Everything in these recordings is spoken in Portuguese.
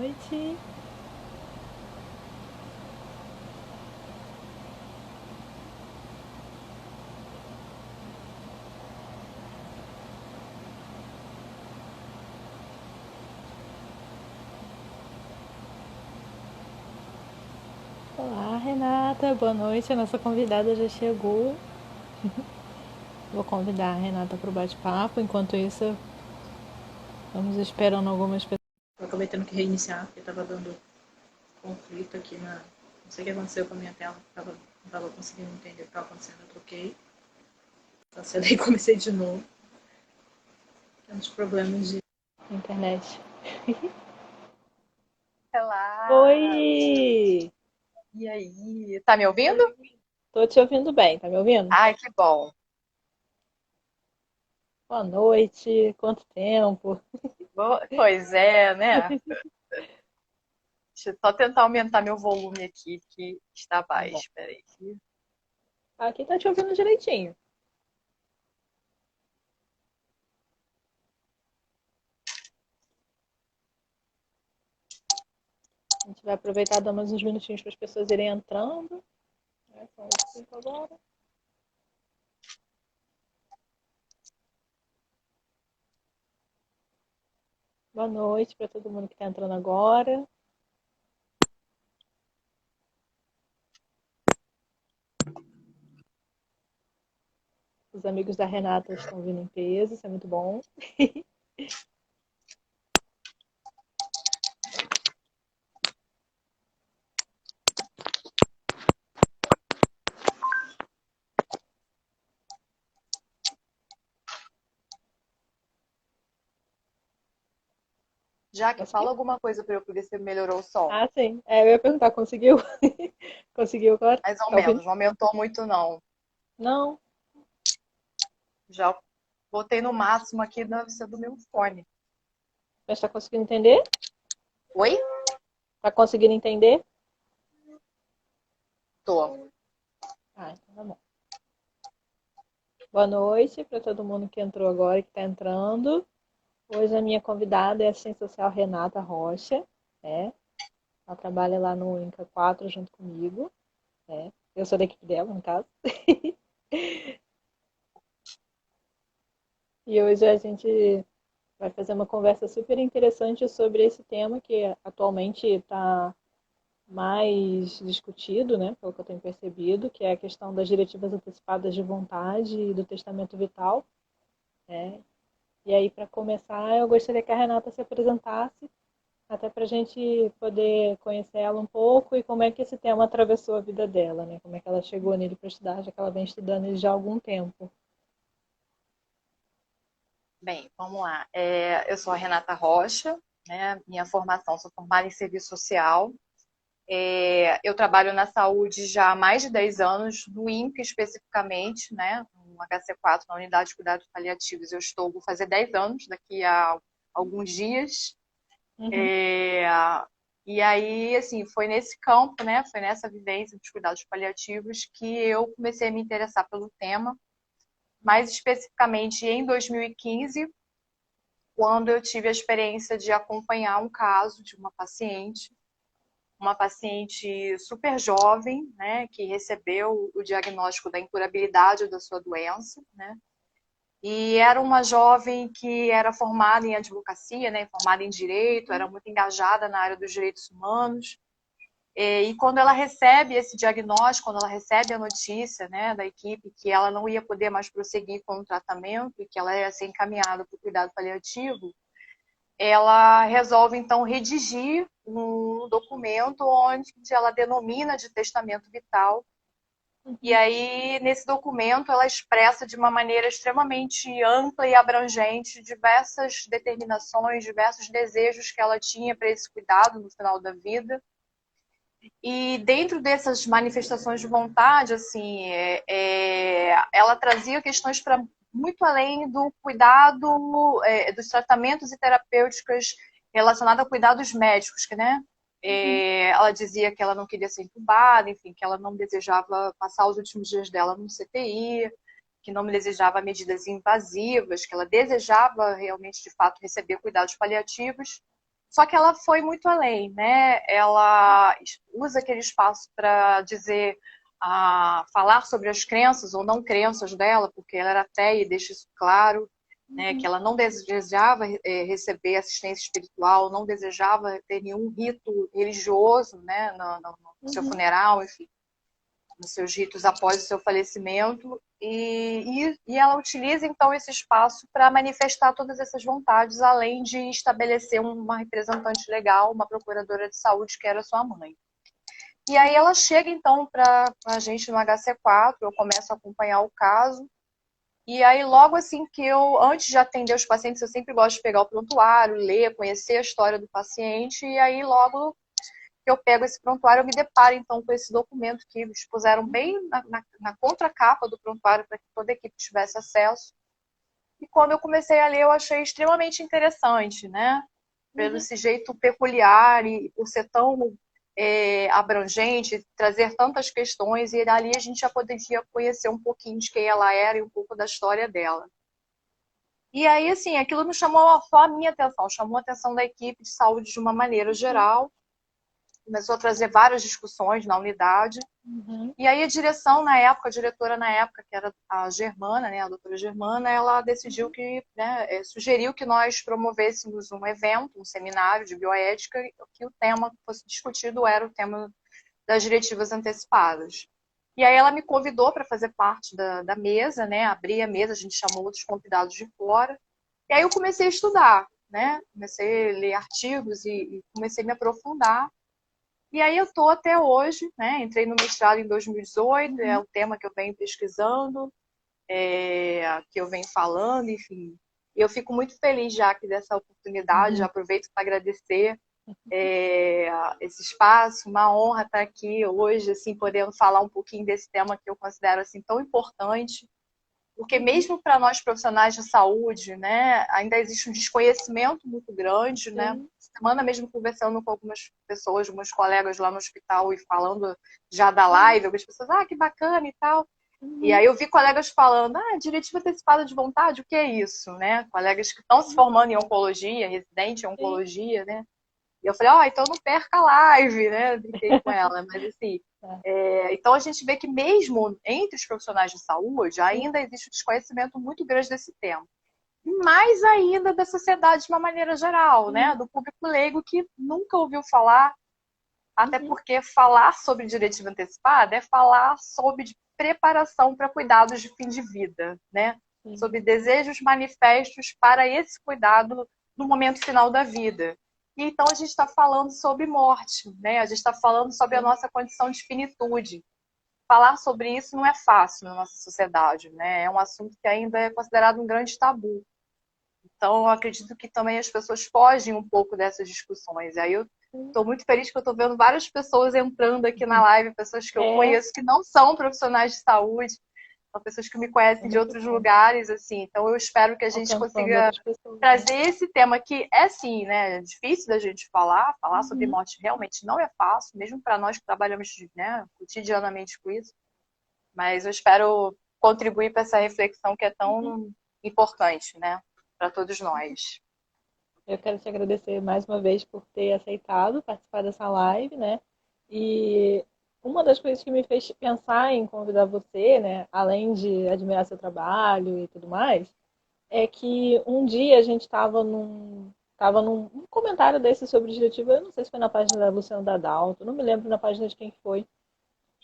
noite. Olá, Renata. Boa noite. A nossa convidada já chegou. Vou convidar a Renata para o bate-papo. Enquanto isso, vamos esperando algumas pessoas. Eu acabei tendo que reiniciar, porque estava dando conflito aqui na... Não sei o que aconteceu com a minha tela. Não estava conseguindo entender o que estava acontecendo. Eu troquei. Cancelei e comecei de novo. Temos problemas de internet. Olá! Oi! E aí? Tá me ouvindo? Tô te ouvindo bem, tá me ouvindo? Ai, que bom. Boa noite, quanto tempo? Pois é, né? Deixa eu só tentar aumentar meu volume aqui, que está Tá bom. baixo. Peraí. Aqui tá te ouvindo direitinho. A gente vai aproveitar, dar mais uns minutinhos para as pessoas irem entrando. São 5 agora. Boa noite para todo mundo que está entrando agora. Os amigos da Renata estão vindo em peso, isso é muito bom. Jaque, Conseguiu? fala alguma coisa para eu ver se melhorou o som. Ah, sim. Eu ia perguntar, conseguiu? Conseguiu agora? Mais ou Tá ouvindo? menos, não aumentou muito não. Não, Já botei no máximo aqui, deve ser do meu fone. mas tá conseguindo entender? Oi? Tá conseguindo entender? Tô. Ah, então tá bom. Boa noite para todo mundo que entrou agora e que está entrando. Hoje a minha convidada é a assistente social Renata Rocha. Né? Ela trabalha lá no INCA 4 junto comigo. Né? Eu sou da equipe dela, no caso. E hoje a gente vai fazer uma conversa super interessante sobre esse tema que atualmente está mais discutido, né, pelo que eu tenho percebido, que é a questão das diretivas antecipadas de vontade e do testamento vital. Né? E aí, para começar, eu gostaria que a Renata se apresentasse, até para a gente poder conhecer ela um pouco e como é que esse tema atravessou a vida dela, né? Como é que ela chegou nele para estudar, já que ela vem estudando ele já há algum tempo. Bem, vamos lá. Eu sou a Renata Rocha, né? Minha formação, sou formada em serviço social. Eu trabalho na saúde já há mais de 10 anos, no INPE especificamente, né? No HC4, na Unidade de Cuidados Paliativos. Vou fazer 10 anos daqui a alguns dias. Uhum. É, e aí, assim, foi nesse campo, né? Foi nessa vivência dos cuidados paliativos que eu comecei a me interessar pelo tema, mais especificamente em 2015, quando eu tive a experiência de acompanhar um caso de uma paciente super jovem, né, que recebeu o diagnóstico da incurabilidade da sua doença, né, e era uma jovem que era formada em advocacia, né, formada em direito, era muito engajada na área dos direitos humanos, e quando ela recebe esse diagnóstico, quando ela recebe a notícia, né, da equipe que ela não ia poder mais prosseguir com o tratamento e que ela ia ser encaminhada para o cuidado paliativo, ela resolve então redigir um documento onde ela denomina de testamento vital. E Uhum. aí, nesse documento, ela expressa de uma maneira extremamente ampla e abrangente diversas determinações, diversos desejos que ela tinha para esse cuidado no final da vida. E dentro dessas manifestações de vontade, assim, ela trazia questões para muito além do cuidado, dos tratamentos e terapêuticas relacionados a cuidados médicos, que, né? Uhum. Ela dizia que ela não queria ser entubada, enfim, que ela não desejava passar os últimos dias dela no CTI, que não desejava medidas invasivas, que ela desejava realmente, de fato, receber cuidados paliativos. Só que ela foi muito além, né? Ela usa aquele espaço para dizer, falar sobre as crenças ou não crenças dela, porque ela era ateia e deixa isso claro, né? Que ela não desejava receber assistência espiritual, não desejava ter nenhum rito religioso, né? No seu funeral, enfim, nos seus ritos após o seu falecimento. E ela utiliza, então, esse espaço para manifestar todas essas vontades, além de estabelecer uma representante legal, uma procuradora de saúde, que era sua mãe. E aí ela chega, então, para a gente no HC4, eu começo a acompanhar o caso, e aí logo assim que eu, antes de atender os pacientes, eu sempre gosto de pegar o prontuário, ler, conhecer a história do paciente, e aí logo que eu pego esse prontuário, eu me deparo então com esse documento que expuseram bem na contracapa do prontuário para que toda a equipe tivesse acesso. E quando eu comecei a ler, eu achei extremamente interessante, né? Pelo esse jeito peculiar e por ser tão abrangente, trazer tantas questões, e dali a gente já poderia conhecer um pouquinho de quem ela era e um pouco da história dela. E aí, assim, aquilo não chamou só a minha atenção, chamou a atenção da equipe de saúde de uma maneira geral. Começou a trazer várias discussões na unidade. E aí a direção na época, a diretora na época, que era a Germana, né, a doutora Germana, ela decidiu que, né, sugeriu que nós promovêssemos um evento, um seminário de bioética, que o tema que fosse discutido era o tema das diretivas antecipadas. E aí ela me convidou para fazer parte da mesa, né, abrir a mesa, a gente chamou outros convidados de fora. E aí eu comecei a estudar, né, comecei a ler artigos e comecei a me aprofundar. E aí eu estou até hoje, né? Entrei no mestrado em 2018, é o tema que eu venho pesquisando, que eu venho falando, enfim. E eu fico muito feliz já que dessa oportunidade, já aproveito para agradecer esse espaço, uma honra estar aqui hoje, assim, podendo falar um pouquinho desse tema que eu considero assim tão importante, porque mesmo para nós profissionais de saúde, né, ainda existe um desconhecimento muito grande, né? Semana mesmo conversando com algumas pessoas, alguns colegas lá no hospital e falando já da live, algumas pessoas, que bacana e tal. E aí eu vi colegas falando, diretiva antecipada de vontade, o que é isso, né? Colegas que estão se formando em oncologia, residente em oncologia, né? E eu falei, então não perca a live, né? Brinquei com ela, mas assim... então a gente vê que mesmo entre os profissionais de saúde ainda existe um desconhecimento muito grande desse tema. E mais ainda da sociedade de uma maneira geral, né? Do público leigo que nunca ouviu falar, até porque falar sobre diretiva antecipada é falar sobre preparação para cuidados de fim de vida, né? Sobre desejos manifestos para esse cuidado no momento final da vida. E então a gente está falando sobre morte, né? A gente está falando sobre a nossa condição de finitude. Falar sobre isso não é fácil na nossa sociedade, né? É um assunto que ainda é considerado um grande tabu. Então, eu acredito que também as pessoas fogem um pouco dessas discussões. E aí eu estou muito feliz que eu estou vendo várias pessoas entrando aqui na live, pessoas que eu conheço que não são profissionais de saúde, são pessoas que me conhecem de outros lugares, assim. Então, eu espero que a gente consiga trazer esse tema que é, sim, né, difícil da gente falar sobre morte realmente não é fácil, mesmo para nós que trabalhamos, né, cotidianamente com isso. Mas eu espero contribuir para essa reflexão que é tão importante, né, para todos nós. Eu quero te agradecer mais uma vez por ter aceitado participar dessa live, né? E uma das coisas que me fez pensar em convidar você, né, além de admirar seu trabalho e tudo mais, é que um dia a gente estava num comentário desse sobre diretiva, eu não sei se foi na página da Luciana Dadalto, não me lembro na página de quem foi.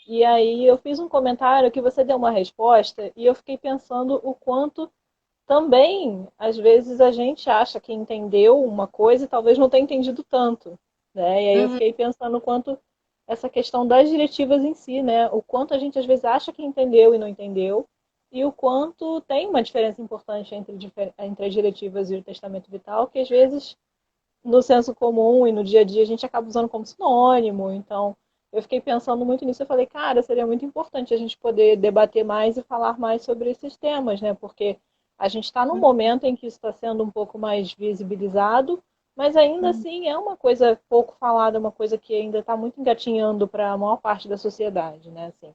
E aí eu fiz um comentário que você deu uma resposta e eu fiquei pensando o quanto também, às vezes, a gente acha que entendeu uma coisa e talvez não tenha entendido tanto, né? E aí eu fiquei pensando o quanto essa questão das diretivas em si, né? O quanto a gente às vezes acha que entendeu e não entendeu, e o quanto tem uma diferença importante entre as diretivas e o testamento vital, que às vezes no senso comum e no dia a dia a gente acaba usando como sinônimo. Então, eu fiquei pensando muito nisso. Eu falei, cara, seria muito importante a gente poder debater mais e falar mais sobre esses temas, né? Porque a gente está num momento em que isso está sendo um pouco mais visibilizado, mas ainda assim é uma coisa pouco falada, uma coisa que ainda está muito engatinhando para a maior parte da sociedade, né? Assim,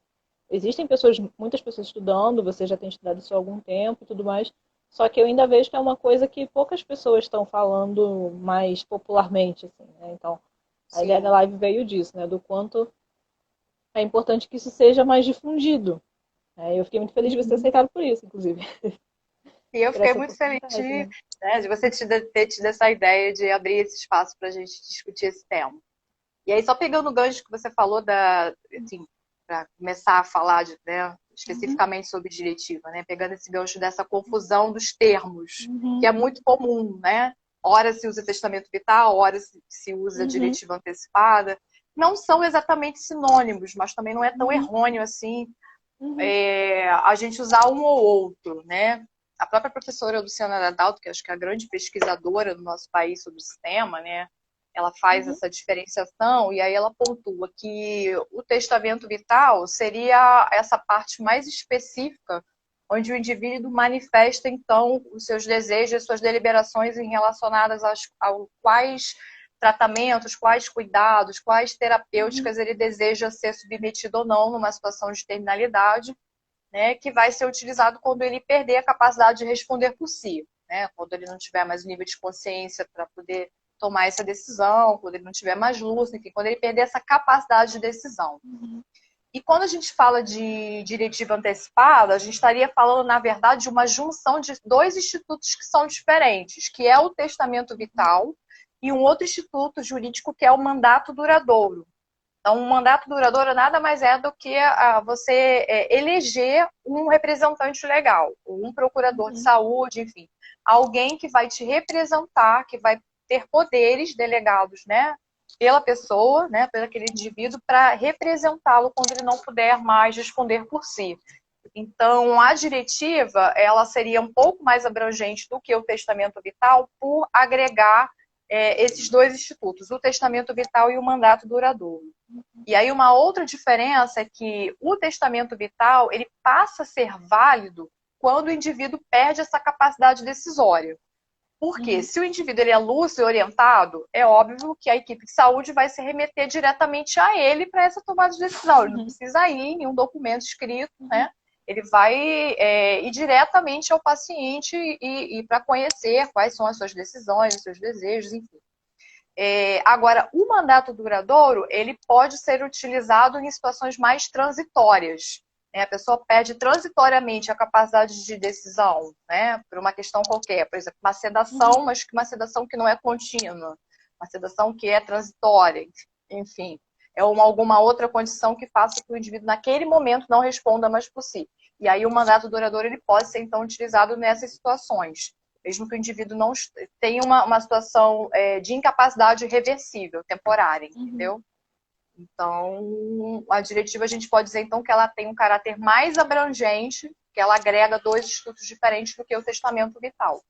existem muitas pessoas estudando, você já tem estudado isso há algum tempo e tudo mais, Só que eu ainda vejo que é uma coisa que poucas pessoas estão falando mais popularmente, assim, né? Então, a ideia da Sim. live veio disso, né? Do quanto é importante que isso seja mais difundido. Eu fiquei muito feliz de você ter Uhum. aceitado por isso, inclusive, E eu por fiquei essa muito feliz oportunidade, né? né, de você ter tido essa ideia de abrir esse espaço para a gente discutir esse tema. E aí, só pegando o gancho que você falou assim, para começar a falar né, Uhum, especificamente sobre diretiva, né, pegando esse gancho dessa confusão dos termos, que uhum, é muito comum, né? Ora se usa testamento vital, ora se usa uhum, diretiva antecipada. Não são exatamente sinônimos, mas também não é tão uhum, errôneo assim uhum, a gente usar um ou outro, né? A própria professora Luciana Nadalto, que acho que é a grande pesquisadora do nosso país sobre esse tema, né? Ela faz uhum, essa diferenciação e aí ela pontua que o testamento vital seria essa parte mais específica, onde o indivíduo manifesta, então, os seus desejos, as suas deliberações relacionadas ao quais tratamentos, quais cuidados, quais uhum, terapêuticas ele deseja ser submetido ou não numa situação de terminalidade, né, que vai ser utilizado quando ele perder a capacidade de responder por si, né, quando ele não tiver mais o nível de consciência para poder tomar essa decisão, quando ele não tiver mais luz, enfim, quando ele perder essa capacidade de decisão. uhum, E quando a gente fala de diretiva antecipada, a gente estaria falando, na verdade, de uma junção de dois institutos que são diferentes, que é o testamento vital e um outro instituto jurídico que é o mandato duradouro. Então, um mandato duradouro nada mais é do que você eleger um representante legal, um procurador de uhum, saúde, enfim, alguém que vai te representar, que vai ter poderes delegados, né, pela pessoa, né, pelo aquele indivíduo, para representá-lo quando ele não puder mais responder por si. Então, a diretiva, ela seria um pouco mais abrangente do que o testamento vital por agregar esses dois institutos, o testamento vital e o mandato duradouro. E aí uma outra diferença é que o testamento vital, ele passa a ser válido quando o indivíduo perde essa capacidade decisória. Porque uhum, se o indivíduo ele é lúcido e orientado, é óbvio que a equipe de saúde vai se remeter diretamente a ele para essa tomada de decisão. Ele não uhum, precisa ir em um documento escrito, uhum, né? Ele vai ir diretamente ao paciente e para conhecer quais são as suas decisões, os seus desejos, enfim. Agora, o mandato duradouro, ele pode ser utilizado em situações mais transitórias. Né? A pessoa perde transitoriamente a capacidade de decisão, né? Por uma questão qualquer. Por exemplo, uma uhum, sedação, mas uma sedação que não é contínua. Uma sedação que é transitória. Enfim, é alguma outra condição que faça que o indivíduo, naquele momento, não responda mais por si. E aí o mandato duradouro ele pode ser, então, utilizado nessas situações mesmo que o indivíduo não tenha uma situação de incapacidade reversível, temporária, uhum. entendeu? Então, a diretiva a gente pode dizer então que ela tem um caráter mais abrangente, que ela agrega dois institutos diferentes do que o testamento vital.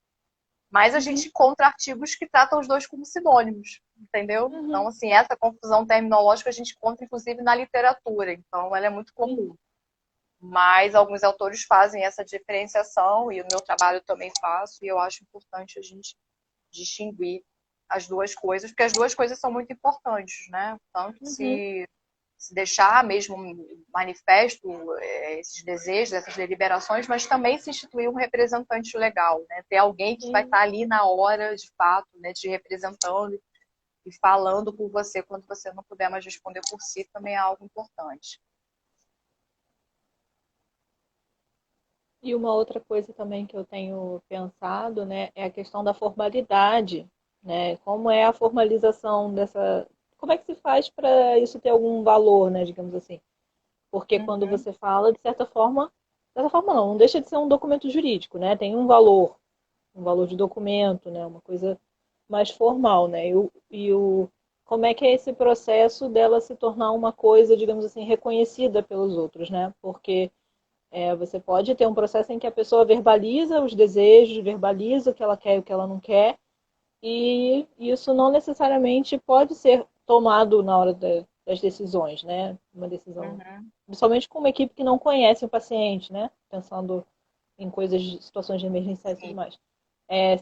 Mas a Uhum, gente encontra artigos que tratam os dois como sinônimos, entendeu? Então, uhum, assim, essa confusão terminológica a gente encontra inclusive na literatura, então ela é muito sim. comum. Mas alguns autores fazem essa diferenciação e o meu trabalho também faço, e eu acho importante a gente distinguir as duas coisas, porque as duas coisas são muito importantes, né? Tanto Uhum, se deixar mesmo manifesto esses desejos, essas deliberações, mas também se instituir um representante legal, né? Ter alguém que vai sim. estar ali na hora, de fato, né, te representando e falando por você quando você não puder mais responder por si, também é algo importante. E uma outra coisa também que eu tenho pensado, né, é a questão da formalidade, né? Como é a formalização dessa, como é que se faz para isso ter algum valor, né, digamos assim? Porque quando Uhum, você fala, de certa forma não deixa de ser um documento jurídico, né? Tem um valor de documento, né, uma coisa mais formal, né? Como é que é esse processo dela se tornar uma coisa, digamos assim, reconhecida pelos outros, né? Porque você pode ter um processo em que a pessoa verbaliza os desejos, verbaliza o que ela quer e o que ela não quer, e isso não necessariamente pode ser tomado na hora das decisões, né? Uma decisão, uhum. principalmente com uma equipe que não conhece o paciente, né? Pensando em coisas, situações de emergência e tudo Sim. mais.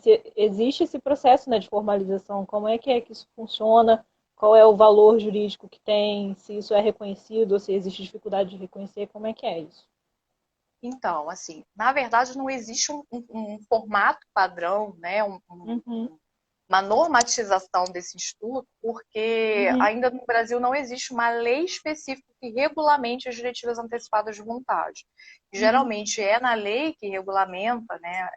Se existe esse processo, né, de formalização, como é que isso funciona? Qual é o valor jurídico que tem? Se isso é reconhecido ou se existe dificuldade de reconhecer, como é que é isso? Então, assim, na verdade não existe um formato padrão, né? Uhum, Uma normatização desse instituto, porque uhum, ainda no Brasil não existe uma lei específica que regulamente as diretivas antecipadas de vontade. uhum, Geralmente é na lei que regulamenta, né,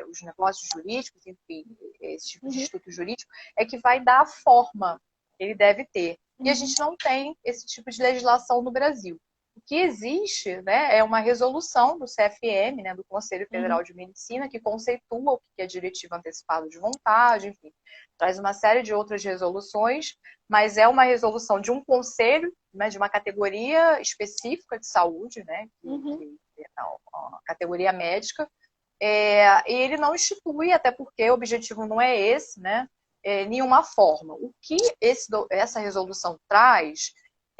os negócios jurídicos, enfim, esse tipo de uhum, instituto jurídico, é que vai dar a forma que ele deve ter. E a uhum, gente não tem esse tipo de legislação no Brasil. O que existe, né, é uma resolução do CFM, né, do Conselho uhum, Federal de Medicina, que conceitua o que é diretiva antecipada de vontade, enfim, traz uma série de outras resoluções, mas é uma resolução de um conselho, né, de uma categoria específica de saúde, né, uhum, que é a categoria médica, e ele não institui, até porque o objetivo não é esse, né, nenhuma forma. O que essa resolução traz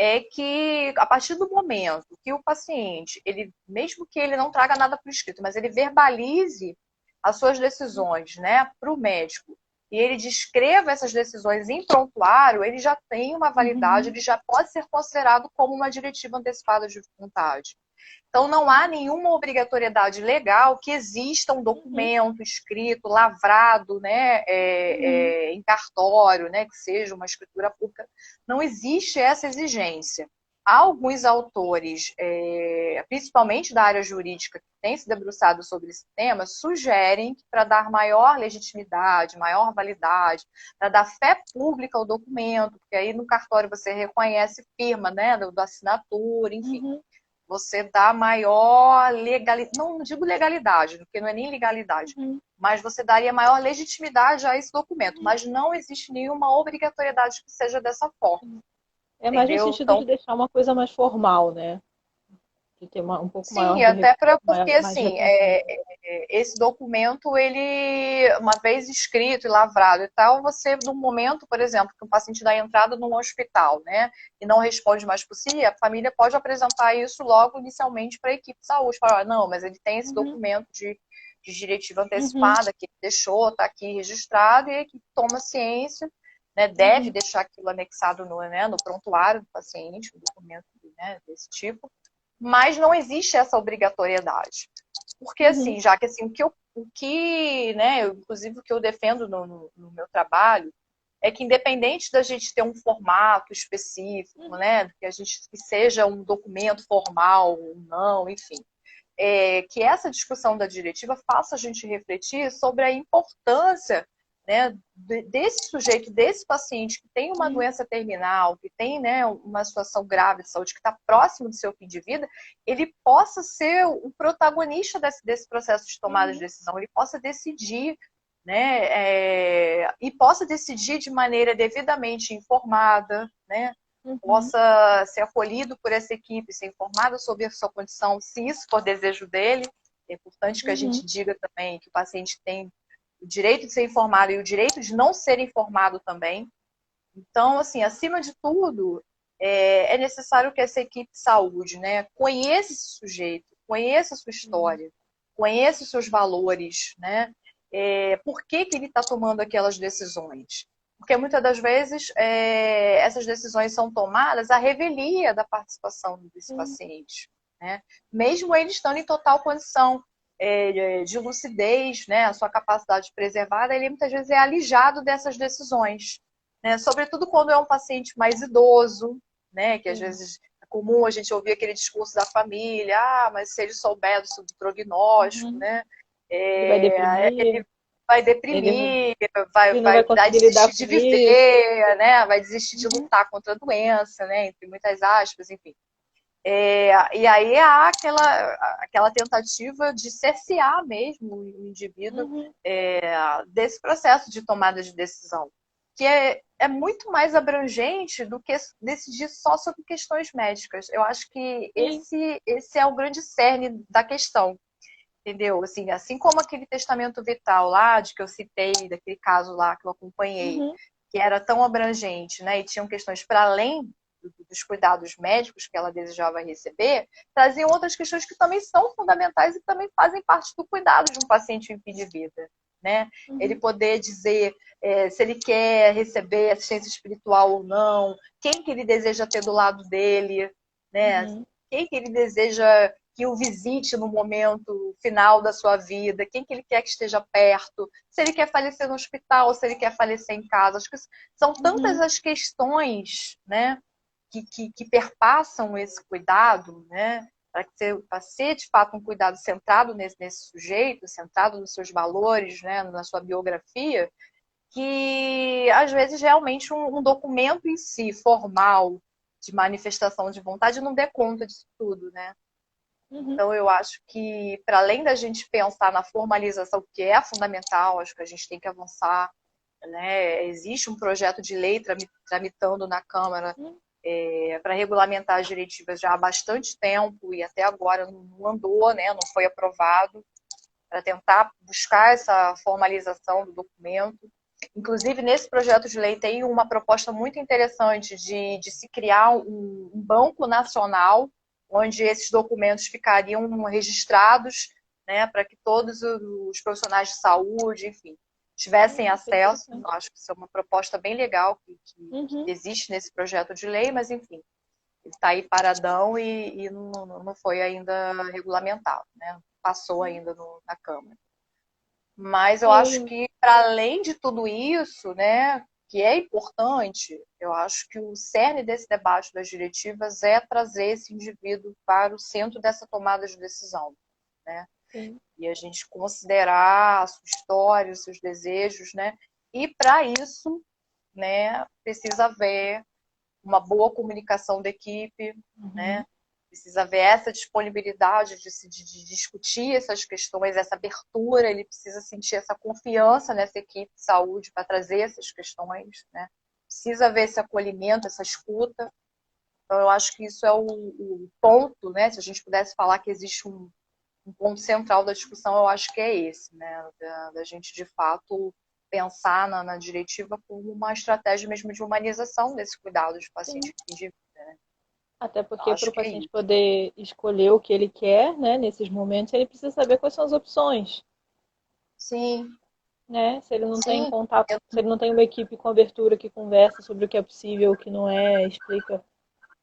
é que a partir do momento que o paciente, ele, mesmo que ele não traga nada por escrito, mas ele verbalize as suas decisões, né, para o médico, e ele descreva essas decisões em prontuário, ele já tem uma validade, uhum, ele já pode ser considerado como uma diretiva antecipada de vontade. Então, não há nenhuma obrigatoriedade legal que exista um uhum, documento escrito, lavrado, né, uhum, em cartório, né, que seja uma escritura pública. Não existe essa exigência. Há alguns autores, principalmente da área jurídica, que têm se debruçado sobre esse tema, sugerem que para dar maior legitimidade, maior validade, para dar fé pública ao documento, porque aí no cartório você reconhece firma, né, da assinatura, enfim, uhum, você dá maior legalidade, não digo legalidade, porque não é nem legalidade, uhum. mas você daria maior legitimidade a esse documento, mas não existe nenhuma obrigatoriedade que seja dessa forma, É mais no entendeu? sentido Então, de deixar uma coisa mais formal, né? De ter um pouco maior sim, de até porque mais assim, reconhecimento. esse documento, ele, uma vez escrito e lavrado e tal, você, no momento, por exemplo, que o paciente dá entrada num hospital, né, e não responde mais por si, a família pode apresentar isso logo inicialmente para a equipe de saúde, falar, não, mas ele tem esse Uhum, documento de diretiva uhum, antecipada que ele deixou, está aqui registrado, e a equipe toma ciência, né, deve uhum, deixar aquilo anexado no prontuário do paciente, um documento, né, desse tipo, mas não existe essa obrigatoriedade. Porque, uhum, assim, já que assim, né, inclusive o que eu defendo no meu trabalho, é que independente da gente ter um formato específico, uhum, né, que seja um documento formal ou não, enfim, que essa discussão da diretiva faça a gente refletir sobre a importância, né, desse sujeito, desse paciente que tem uma uhum, doença terminal, que tem, né, uma situação grave de saúde, que está próximo do seu fim de vida, ele possa ser o protagonista desse processo de tomada de uhum, decisão, ele possa decidir, né, e possa decidir de maneira devidamente informada, né, uhum, possa ser acolhido por essa equipe, ser informado sobre a sua condição, se isso for desejo dele. É importante que a uhum, gente diga também que o paciente tem o direito de ser informado e o direito de não ser informado também. Então, assim, acima de tudo, é necessário que essa equipe de saúde, né, conheça esse sujeito, conheça a sua uhum, história, conheça os seus valores, né? Por que ele está tomando aquelas decisões? Porque muitas das vezes essas decisões são tomadas à revelia da participação desse uhum, paciente, né? Mesmo ele estando em total condição de lucidez, né? A sua capacidade preservada, ele muitas vezes é alijado dessas decisões, né? Sobretudo quando é um paciente mais idoso, né? Que às sim. vezes é comum a gente ouvir aquele discurso da família, mas se ele souber do prognóstico, Uhum. né? Ele vai Ele deprimir, vai ele não, deprimir, ele não vai vai conseguir lidar desistir de com isso. viver, né? Vai desistir de Uhum, lutar contra a doença, né? Entre muitas aspas, enfim. E aí há aquela tentativa de cercear mesmo o indivíduo uhum, desse processo de tomada de decisão, que é muito mais abrangente do que decidir só sobre questões médicas. Eu acho que sim. esse é o grande cerne da questão, entendeu? Assim como aquele testamento vital lá, de que eu citei, daquele caso lá que eu acompanhei, Uhum, que era tão abrangente, né, e tinham questões para além dos cuidados médicos que ela desejava receber, traziam outras questões que também são fundamentais e também fazem parte do cuidado de um paciente em fim de vida, né? Ele uhum, poder dizer se ele quer receber assistência espiritual ou não, quem que ele deseja ter do lado dele, né? uhum, Quem que ele deseja que o visite no momento final da sua vida, quem que ele quer que esteja perto, se ele quer falecer no hospital, se ele quer falecer em casa. Acho que são tantas as questões, né, que perpassam esse cuidado, né, para ser de fato um cuidado centrado nesse sujeito, centrado nos seus valores, né, na sua biografia, que às vezes realmente um documento em si, formal, de manifestação de vontade, não dê conta disso tudo, né? Então, eu acho que, para além da gente pensar na formalização, que é fundamental, acho que a gente tem que avançar, né? Existe um projeto de lei tramitando na Câmara para regulamentar as diretivas já há bastante tempo e até agora não andou, né? Não foi aprovado, para tentar buscar essa formalização do documento. Inclusive, nesse projeto de lei tem uma proposta muito interessante de se criar um banco nacional onde esses documentos ficariam registrados, né, para que todos os profissionais de saúde, enfim, tivessem acesso. Eu acho que isso é uma proposta bem legal que existe nesse projeto de lei, mas, enfim, ele está aí paradão e não foi ainda regulamentado, né? Passou ainda na Câmara. Mas eu acho que, para além de tudo isso, né, que é importante, eu acho que o cerne desse debate das diretivas é trazer esse indivíduo para o centro dessa tomada de decisão, né? E a gente considerar a sua história, os seus desejos, né? E para isso, né, precisa haver uma boa comunicação da equipe, né? Precisa haver essa disponibilidade de discutir essas questões, essa abertura, ele precisa sentir essa confiança nessa equipe de saúde para trazer essas questões, né? Precisa haver esse acolhimento, essa escuta. Então, eu acho que isso é o ponto, né? Se a gente pudesse falar que existe um ponto central da discussão, eu acho que é esse, né? Da gente, de fato, pensar na diretiva como uma estratégia mesmo de humanização desse cuidado de paciente que tem. Até porque para o paciente poder escolher o que ele quer, né, nesses momentos, ele precisa saber quais são as opções. Sim. Né? Se ele não tem contato, se ele não tem uma equipe com abertura que conversa sobre o que é possível, o que não é, explica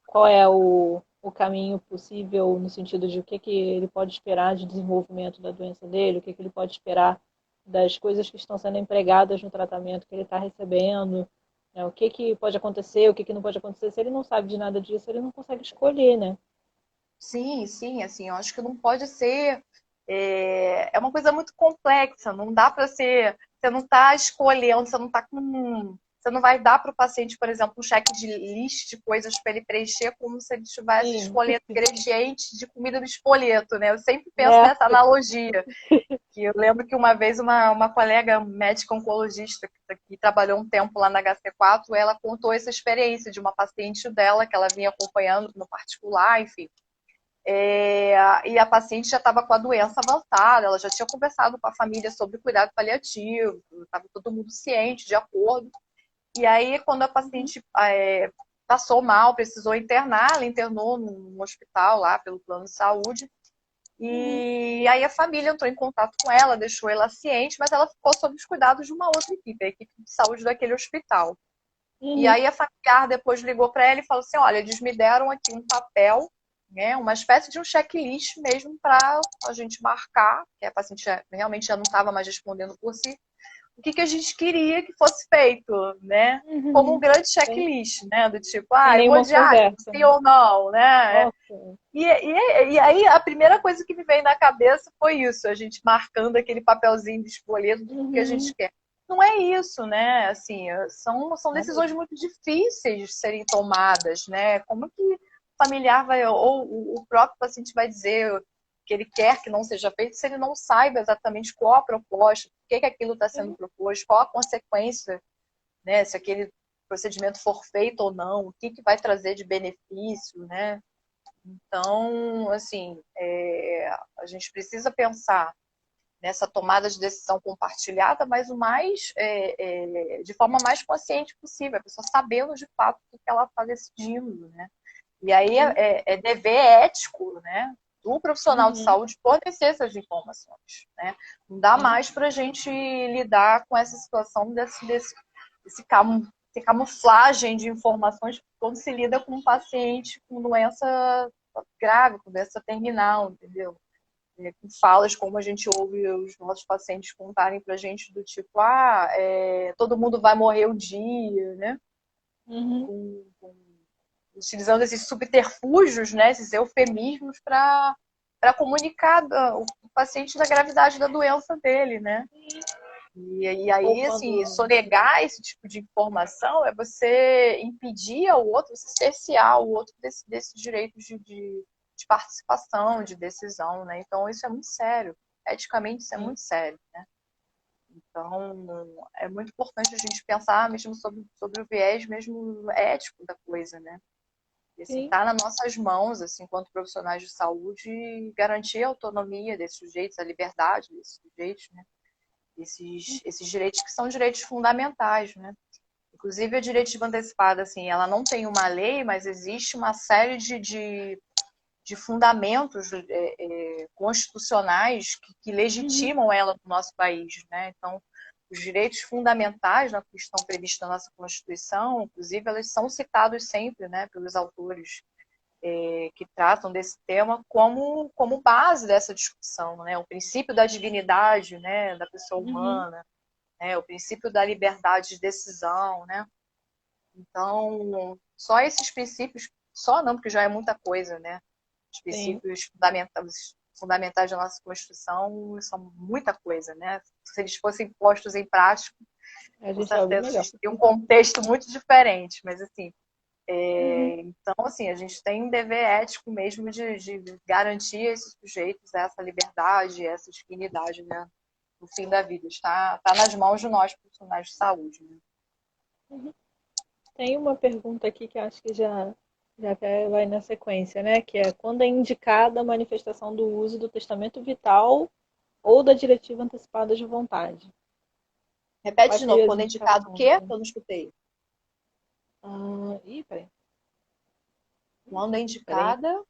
qual é o caminho possível no sentido de o que ele pode esperar de desenvolvimento da doença dele, o que ele pode esperar das coisas que estão sendo empregadas no tratamento que ele está recebendo, né? O que pode acontecer, o que não pode acontecer. Se ele não sabe de nada disso, ele não consegue escolher, né? Sim, sim, assim, eu acho que não pode ser. É uma coisa muito complexa, não dá para ser. Você não está escolhendo, você não está com. Você não vai dar para o paciente, por exemplo, um cheque de list de coisas para ele preencher como se ele estivesse escolhendo ingredientes de comida do espoleto, né? Eu sempre penso nessa analogia. Que eu lembro que uma vez uma colega médica oncologista que trabalhou um tempo lá na HC4, ela contou essa experiência de uma paciente dela que ela vinha acompanhando no particular, enfim. E a paciente já estava com a doença avançada, ela já tinha conversado com a família sobre cuidado paliativo, estava todo mundo ciente, de acordo. E aí, quando a paciente passou mal, precisou internar, ela internou num hospital lá pelo plano de saúde. E aí a família entrou em contato com ela, deixou ela ciente, mas ela ficou sob os cuidados de uma outra equipe, a equipe de saúde daquele hospital. E aí a familiar depois ligou para ela e falou assim, olha, eles me deram aqui um papel, né, uma espécie de um checklist mesmo para a gente marcar, que a paciente realmente já não estava mais respondendo por si, o que a gente queria que fosse feito, né? Como um grande checklist, né? Do tipo, eu vou adiar, sim ou não, né? E aí a primeira coisa que me veio na cabeça foi isso, a gente marcando aquele papelzinho de espoleto do que a gente quer. Não é isso, né? Assim, são decisões muito difíceis de serem tomadas, né? Como que o familiar vai, ou o próprio paciente vai dizer que ele quer que não seja feito, se ele não saiba exatamente qual a proposta, por que aquilo está sendo proposto, qual a consequência, né? Se aquele procedimento for feito ou não, o que vai trazer de benefício, né? Então, assim, a gente precisa pensar nessa tomada de decisão compartilhada, mas de forma mais consciente possível, a pessoa sabendo de fato o que ela está decidindo, né? E aí é dever ético, né, do profissional de saúde fornecer essas informações, né? Não dá mais para a gente lidar com essa situação desse camuflagem de informações quando se lida com um paciente com doença grave, com doença terminal, entendeu? Com falas como a gente ouve os nossos pacientes contarem pra gente do tipo, todo mundo vai morrer um dia, né? Uhum. Utilizando esses subterfúgios, né? Esses eufemismos para comunicar o paciente da gravidade da doença dele, né? E Ou aí, assim, quando. sonegar esse tipo de informação é você impedir ao outro, você cercear o outro desses direitos de participação, de decisão, né? Então, isso é muito sério. Eticamente, isso é Sim, muito sério, né? Então, é muito importante a gente pensar mesmo sobre o viés mesmo ético da coisa, né? E, assim, sim. tá nas nossas mãos, assim, enquanto profissionais de saúde, garantir a autonomia desses sujeitos, a liberdade desses sujeitos, né? Esses direitos que são direitos fundamentais, né? Inclusive, a diretiva antecipada, assim, ela não tem uma lei, mas existe uma série de fundamentos constitucionais que Uhum. legitimam ela no nosso país, né? Então, os direitos fundamentais, né, que estão previstos na nossa Constituição, inclusive, elas são citados sempre, né, pelos autores que tratam desse tema como base dessa discussão, né? O princípio da dignidade, né, da pessoa Uhum. humana, né? O princípio da liberdade de decisão, né? Então, só esses princípios, só não, porque já é muita coisa, né? Os Sim. princípios fundamentais da nossa Constituição são muita coisa, né? Se eles fossem postos em prática, A com gente é bem certeza a melhor. gente teria um contexto muito diferente, mas assim, Uhum. então, assim, a gente tem um dever ético mesmo de garantir a esses sujeitos essa liberdade, essa dignidade, né, no fim da vida. Está nas mãos de nós, profissionais de saúde. Né? Uhum. Tem uma pergunta aqui que acho que já até vai na sequência, né? Que é quando é indicada a manifestação do uso do testamento vital ou da diretiva antecipada de vontade? Repete Quais de novo, seriam as quando é indicado o indicações, quê? né? Eu não escutei. Peraí, Quando é peraí. indicada.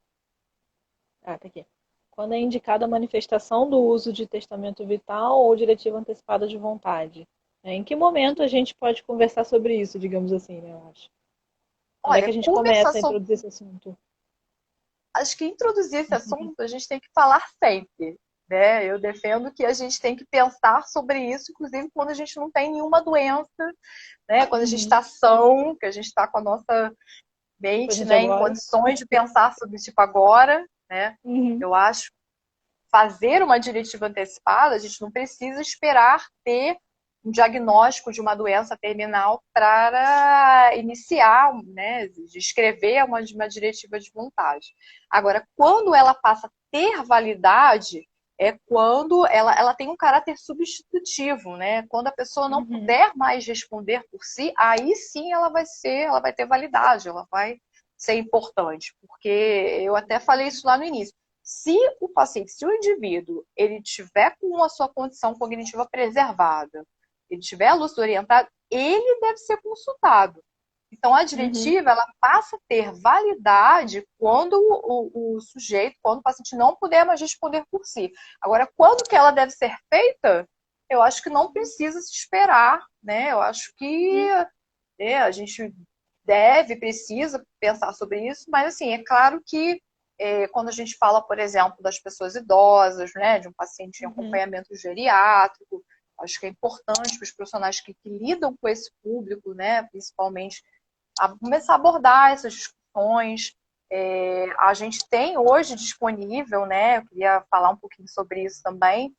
Ah, tá aqui. Quando é indicada a manifestação do uso de testamento vital ou diretiva antecipada de vontade. Em que momento a gente pode conversar sobre isso, digamos assim, né? Eu acho. Quando é que a Olha, gente conversar começa a sobre. introduzir esse assunto? Acho que introduzir esse assunto a gente tem que falar sempre. Né? Eu defendo que a gente tem que pensar sobre isso, inclusive quando a gente não tem nenhuma doença, né? Quando a gente Uhum. está são, que a gente está com a nossa Tipo, a mente, gente né, em agora. condições de pensar sobre tipo agora, né? Uhum. Eu acho fazer uma diretiva antecipada, a gente não precisa esperar ter um diagnóstico de uma doença terminal para iniciar, né, de escrever uma diretiva de vontade. Agora, quando ela passa a ter validade, é quando ela tem um caráter substitutivo, né? Quando a pessoa não Uhum. puder mais responder por si, aí sim ela vai ter validade, ela vai ser importante, porque eu até falei isso lá no início. Se o paciente, se o indivíduo, ele tiver com a sua condição cognitiva preservada, ele tiver a lúcido orientada, ele deve ser consultado. Então, a Uhum. diretiva, ela passa a ter validade quando o sujeito, quando o paciente não puder mais responder por si. Agora, quando que ela deve ser feita? Eu acho que não precisa se esperar, né? Eu acho que Uhum. a gente deve, precisa pensar sobre isso, mas assim, é claro que quando a gente fala, por exemplo, das pessoas idosas, né, de um paciente em Uhum. acompanhamento geriátrico, acho que é importante para os profissionais que lidam com esse público, né, principalmente, começar a abordar essas discussões. A gente tem hoje disponível, né, eu queria falar um pouquinho sobre isso também,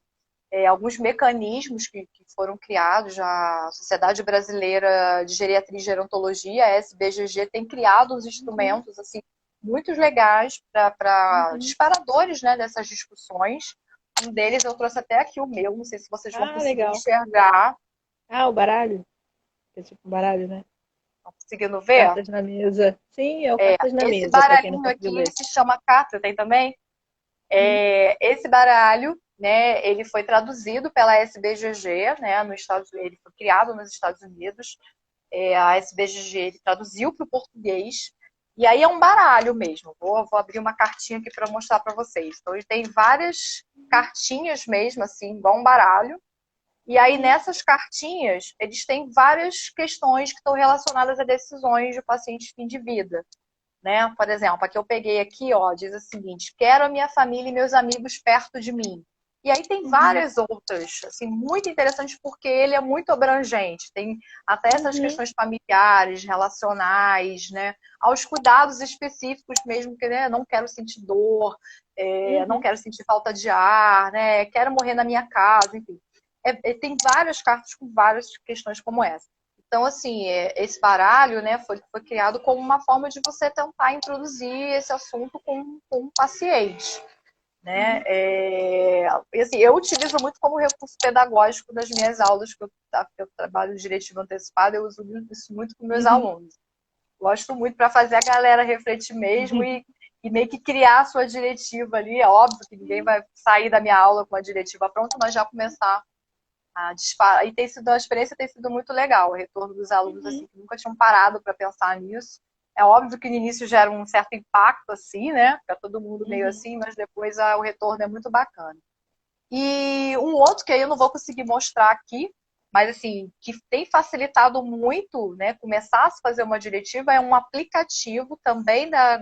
alguns mecanismos que foram criados. A Sociedade Brasileira de Geriatria e Gerontologia, a SBGG, tem criado uns Uhum. instrumentos assim, muito legais para Uhum. disparadores, né, dessas discussões. Um deles eu trouxe até aqui o meu, não sei se vocês vão Ah, conseguir legal. enxergar. Ah, o baralho. É tipo baralho, né? Estão conseguindo ver? Cartas na mesa. Sim, é o cartas na Esse mesa, para quem não baralhinho conseguiu aqui, ele ler. se chama carta, tem também? Uhum. Esse baralho, né, ele foi traduzido pela SBGG, né, no Estados, ele foi criado nos Estados Unidos. A SBGG ele traduziu para o português. E aí é um baralho mesmo. Vou abrir uma cartinha aqui para mostrar para vocês. Então ele tem várias cartinhas mesmo, assim, igual um baralho. E aí Uhum. nessas cartinhas eles têm várias questões que estão relacionadas a decisões de paciente fim de vida. né? Por exemplo, a que eu peguei aqui, ó, diz o seguinte: quero a minha família e meus amigos perto de mim. E aí tem Uhum. várias outras, assim, muito interessantes, porque ele é muito abrangente. Tem até essas Uhum. questões familiares, relacionais, né? Aos cuidados específicos mesmo, que né, não quero sentir dor, não Uhum. quero sentir falta de ar, né? Quero morrer na minha casa, enfim. Tem várias cartas com várias questões como essa. Então, assim, esse baralho, né, foi criado como uma forma de você tentar introduzir esse assunto com o paciente, né? Uhum. E, assim, eu utilizo muito como recurso pedagógico das minhas aulas, que eu trabalho diretivo antecipado, eu uso isso muito com meus Uhum. alunos. Gosto muito para fazer a galera refletir mesmo Uhum. e meio que criar a sua diretiva ali. É óbvio que ninguém vai sair da minha aula com a diretiva pronta, mas já começar a disparar. E a experiência tem sido muito legal, o retorno dos alunos Uhum. assim, que nunca tinham parado para pensar nisso. É óbvio que no início gera um certo impacto, assim, né? Fica todo mundo meio Uhum. assim, mas depois o retorno é muito bacana. E um outro que aí eu não vou conseguir mostrar aqui, mas assim, que tem facilitado muito, né, começar a se fazer uma diretiva, é um aplicativo também da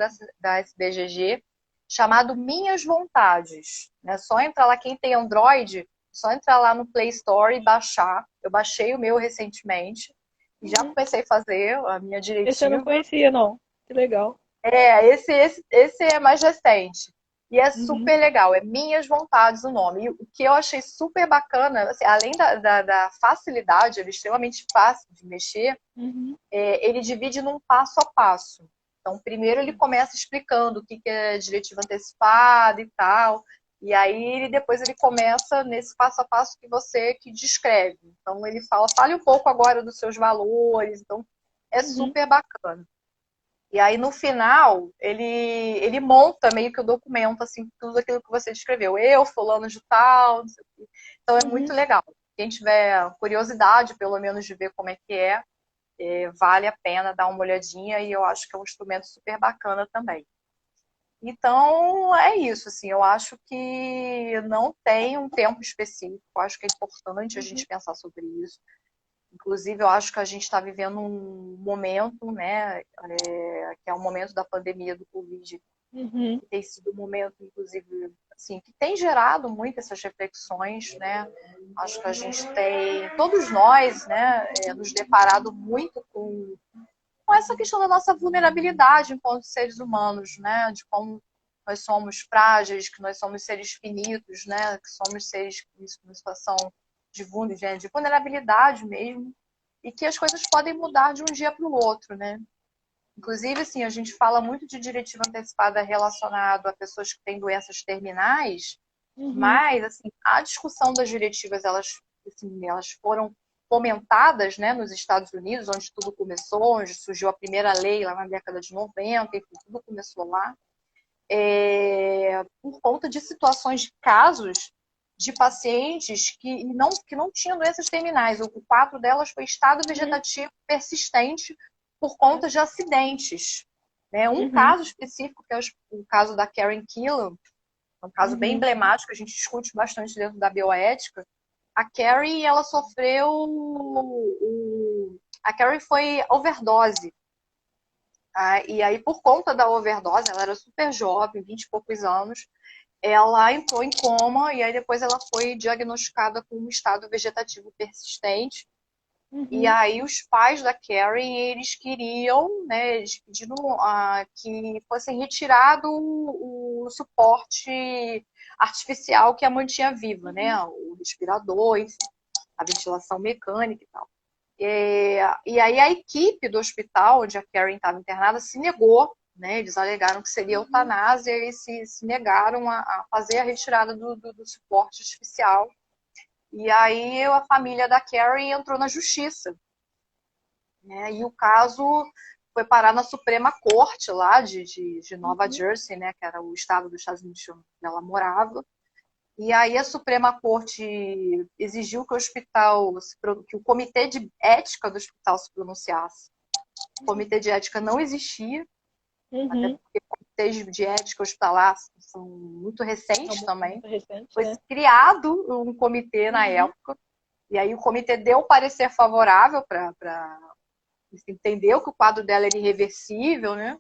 SBGG, chamado Minhas Vontades. Né? Só entrar lá, quem tem Android, só entrar lá no Play Store e baixar. Eu baixei o meu recentemente e já Uhum. comecei a fazer a minha Esse eu não diretiva. conhecia, não. Que legal. Esse é mais recente. E é Uhum. super legal, é Minhas Vontades o nome. E o que eu achei super bacana, assim, além da facilidade, ele é extremamente fácil de mexer, Uhum. ele divide num passo a passo. Então, primeiro ele começa explicando o que é diretiva antecipada e tal, e aí depois ele começa nesse passo a passo que você que descreve. Então, ele fale um pouco agora dos seus valores, então é Uhum. super bacana. E aí, no final, ele monta meio que o documento, assim, tudo aquilo que você descreveu. Eu, fulano de tal, não sei o quê. Então é muito Uhum. legal. Quem tiver curiosidade, pelo menos, de ver como é que vale a pena dar uma olhadinha e eu acho que é um instrumento super bacana também. Então, é isso, assim, eu acho que não tem um tempo específico, eu acho que é importante a Uhum. gente pensar sobre isso. Inclusive, eu acho que a gente está vivendo um momento, né, que é o momento da pandemia do Covid, Uhum. que tem sido um momento, inclusive, assim, que tem gerado muito essas reflexões, né? Acho que a gente tem, todos nós, né, nos deparado muito com essa questão da nossa vulnerabilidade enquanto seres humanos, né? De como nós somos frágeis, que nós somos seres finitos, né? Que somos seres em uma situação de vulnerabilidade mesmo, e que as coisas podem mudar de um dia para o outro, né? Inclusive, assim, a gente fala muito de diretiva antecipada relacionado a pessoas que têm doenças terminais, Uhum. mas, assim, a discussão das diretivas, elas foram fomentadas, né, nos Estados Unidos, onde tudo começou, onde surgiu a primeira lei lá na década de 90, enfim, tudo começou lá, por conta de situações de casos de pacientes que não tinham doenças terminais. O quadro delas foi estado Uhum. vegetativo persistente por conta de acidentes. Né? Um Uhum. caso específico, que é o caso da Karen Killam, é um caso bem Uhum. emblemático, a gente discute bastante dentro da bioética. A Carrie, ela sofreu. A Carrie foi overdose. E aí, por conta da overdose, ela era super jovem, 20 e poucos anos, ela entrou em coma e aí depois ela foi diagnosticada com um estado vegetativo persistente. E Uhum. aí os pais da Karen, eles queriam, né, eles pediram que fosse retirado o suporte artificial que a mantinha viva, né, Uhum. o respirador, enfim, a ventilação mecânica e tal. E aí a equipe do hospital onde a Karen estava internada se negou, né? Eles alegaram que seria Uhum. eutanásia e se negaram a fazer a retirada do suporte artificial. E aí a família da Karen entrou na justiça, né? E o caso foi parar na Suprema Corte lá de Nova Uhum. Jersey, né? Que era o estado dos Estados Unidos onde ela morava. E aí a Suprema Corte exigiu que o hospital, que o comitê de ética do hospital se pronunciasse. O comitê de ética não existia, até Uhum. porque comitês de ética hospitalar são muito É recentes muito, também. muito recente, Foi né? criado um comitê na Uhum. época, e aí o comitê deu parecer favorável para entendeu que o quadro dela era irreversível, né?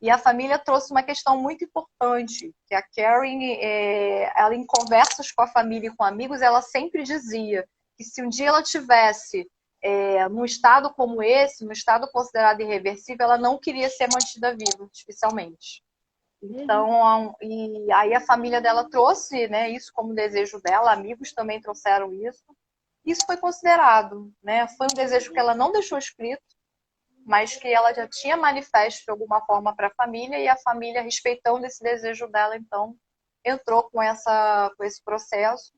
E a família trouxe uma questão muito importante, que a Karen, ela em conversas com a família e com amigos, ela sempre dizia que se um dia ela tivesse num estado como esse, num estado considerado irreversível, ela não queria ser mantida viva artificialmente. Então, e aí a família dela trouxe, né, isso como desejo dela, amigos também trouxeram isso. Isso foi considerado, né? Foi um desejo que ela não deixou escrito, mas que ela já tinha manifesto de alguma forma para a família, e a família, respeitando esse desejo dela, então, entrou com esse processo.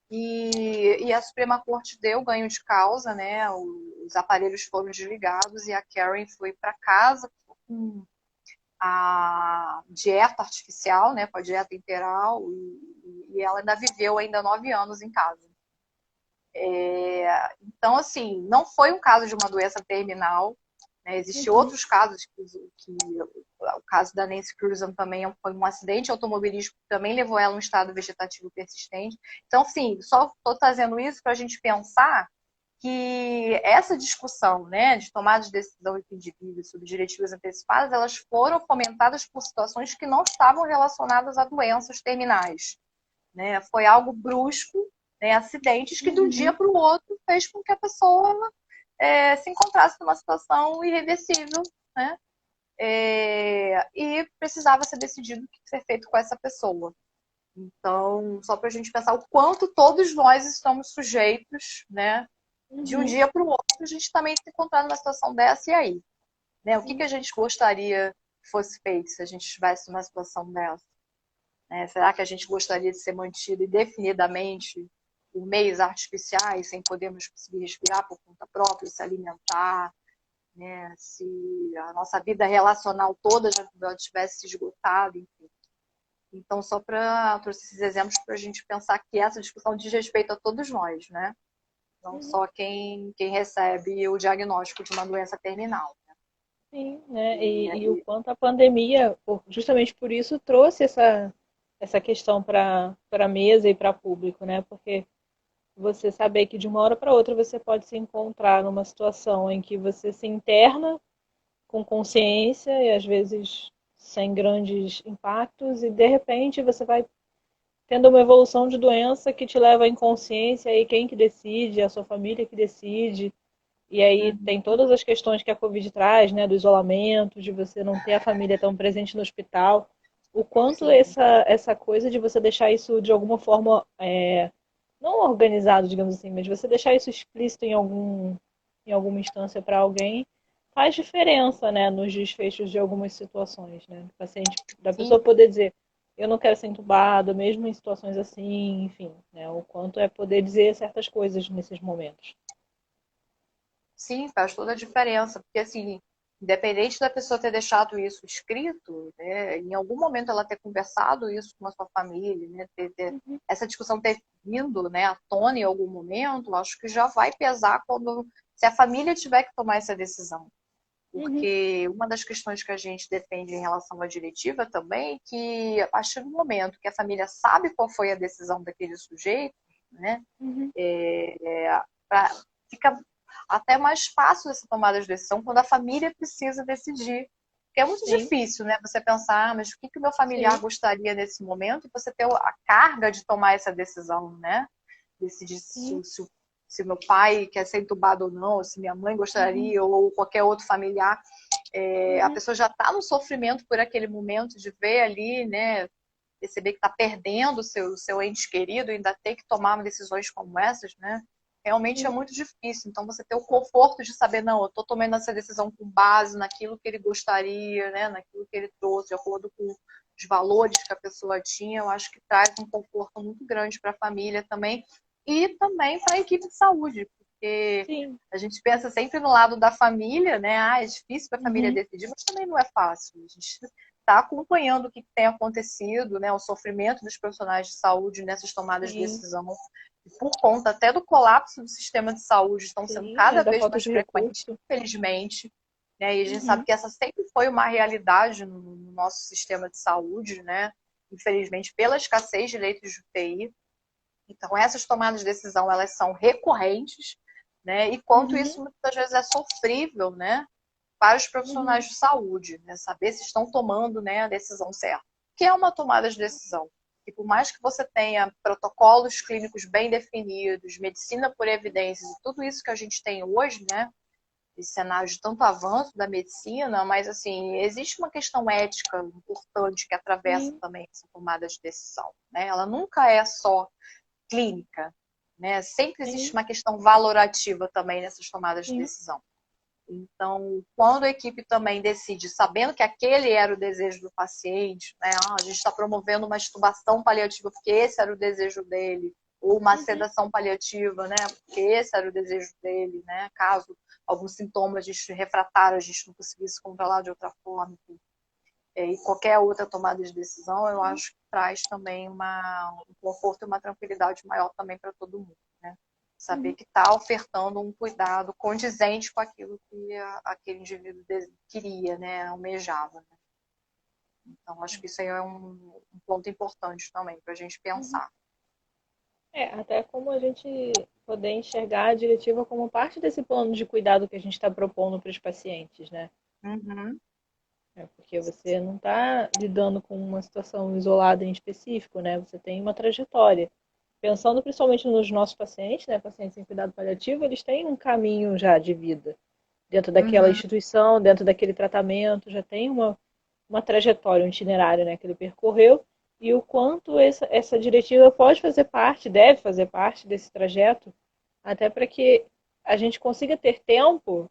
E a Suprema Corte deu ganho de causa, né? Os aparelhos foram desligados e a Karen foi para casa com a dieta artificial, né? Com a dieta integral, e ela ainda viveu ainda 9 anos em casa. Então, assim, não foi um caso de uma doença terminal, né? Existem outros casos, o caso da Nancy Cruzan também foi um acidente automobilístico que também levou ela a um estado vegetativo persistente. Então, sim, só estou trazendo isso para a gente pensar que essa discussão, né, de tomada de decisão impeditiva sobre diretivas antecipadas, elas foram fomentadas por situações que não estavam relacionadas a doenças terminais, né? Foi algo brusco, né, acidentes que de um dia para o outro fez com que a pessoa se encontrasse numa situação irreversível, né? E precisava ser decidido o que ser feito com essa pessoa. Então, só para a gente pensar o quanto todos nós estamos sujeitos, né? De um dia para o outro, a gente também se encontrar numa situação dessa, e aí? Né? O que a gente gostaria que fosse feito se a gente estivesse numa situação dessa? Será que a gente gostaria de ser mantido indefinidamente por meios artificiais, sem podermos conseguir respirar por conta própria, se alimentar? Né? Se a nossa vida relacional toda já tivesse se esgotado, enfim. Então, só para trouxe esses exemplos para a gente pensar que essa discussão diz respeito a todos nós, né? Não só quem recebe o diagnóstico de uma doença terminal. Né? Sim, né? E o quanto a pandemia, justamente por isso, trouxe essa questão para a mesa e para público, né? Porque você saber que de uma hora para outra você pode se encontrar numa situação em que você se interna com consciência e às vezes sem grandes impactos, e de repente você vai tendo uma evolução de doença que te leva à inconsciência, e quem que decide? A sua família que decide. E aí tem todas as questões que a Covid traz, né, do isolamento, de você não ter a família tão presente no hospital. O quanto essa coisa de você deixar isso de alguma forma, não organizado, digamos assim, mas você deixar isso explícito em alguma instância para alguém, faz diferença, né, nos desfechos de algumas situações, né? O paciente, da pessoa poder dizer, eu não quero ser entubado, mesmo em situações assim, enfim, né? O quanto é poder dizer certas coisas nesses momentos. Sim, faz toda a diferença, porque assim, independente da pessoa ter deixado isso escrito, né, em algum momento ela ter conversado isso com a sua família, né, essa discussão ter vindo, né, à tona em algum momento, acho que já vai pesar se a família tiver que tomar essa decisão. Porque uma das questões que a gente defende em relação à diretiva também é que, a partir do momento que a família sabe qual foi a decisão daquele sujeito, né, fica até mais fácil essa tomada de decisão quando a família precisa decidir. Porque é muito difícil, né? Você pensar, mas o que o meu familiar gostaria nesse momento, e você ter a carga de tomar essa decisão, né? Decidir se meu pai quer ser entubado ou não, se minha mãe gostaria, ou qualquer outro familiar. A pessoa já está no sofrimento por aquele momento de ver ali, né? Perceber que está perdendo o seu ente querido, e ainda ter que tomar decisões como essas, né? Realmente é muito difícil. Então, você ter o conforto de saber, não, eu estou tomando essa decisão com base naquilo que ele gostaria, né? Naquilo que ele trouxe, de acordo com os valores que a pessoa tinha, eu acho que traz um conforto muito grande para a família também, e também para a equipe de saúde, porque a gente pensa sempre no lado da família, né? É difícil para a família decidir, mas também não é fácil. A gente está acompanhando o que tem acontecido, né? O sofrimento dos profissionais de saúde nessas tomadas de decisão, por conta até do colapso do sistema de saúde, estão sendo cada vez mais frequentes, infelizmente. Né? E a gente sabe que essa sempre foi uma realidade no nosso sistema de saúde, né? Infelizmente, pela escassez de leitos de UTI. Então, essas tomadas de decisão, elas são recorrentes, né? E quanto isso muitas vezes é sofrível, né? para os profissionais de saúde, né? Saber se estão tomando, né, a decisão certa. O que é uma tomada de decisão? E por mais que você tenha protocolos clínicos bem definidos, medicina por evidências, e tudo isso que a gente tem hoje, né, esse cenário de tanto avanço da medicina, mas assim, existe uma questão ética importante que atravessa Sim, também essa tomada de decisão, né? Ela nunca é só clínica, né? Sempre existe sim, uma questão valorativa também nessas tomadas de sim. decisão. Então, quando a equipe também decide, sabendo que aquele era o desejo do paciente, né? A gente está promovendo uma intubação paliativa porque esse era o desejo dele, ou uma Uhum. sedação paliativa, né? Porque esse era o desejo dele, né? Caso algum sintoma a gente refratário, a gente não conseguisse controlar de outra forma, enfim. E qualquer outra tomada de decisão, eu acho que traz também um conforto e uma tranquilidade maior também para todo mundo, né? Saber Uhum. que está ofertando um cuidado condizente com aquilo que aquele indivíduo queria, né? Almejava. Né? Então, acho que isso aí é um ponto importante também para a gente Uhum. pensar. Até como a gente poder enxergar a diretiva como parte desse plano de cuidado que a gente está propondo para os pacientes, né? Uhum, Porque você não está lidando com uma situação isolada em específico, né? Você tem uma trajetória. Pensando principalmente nos nossos pacientes, né? Pacientes em cuidado paliativo, eles têm um caminho já de vida dentro daquela uhum, instituição, dentro daquele tratamento, já tem uma trajetória, um itinerário, né, que ele percorreu e o quanto essa diretiva pode fazer parte, deve fazer parte desse trajeto, até para que a gente consiga ter tempo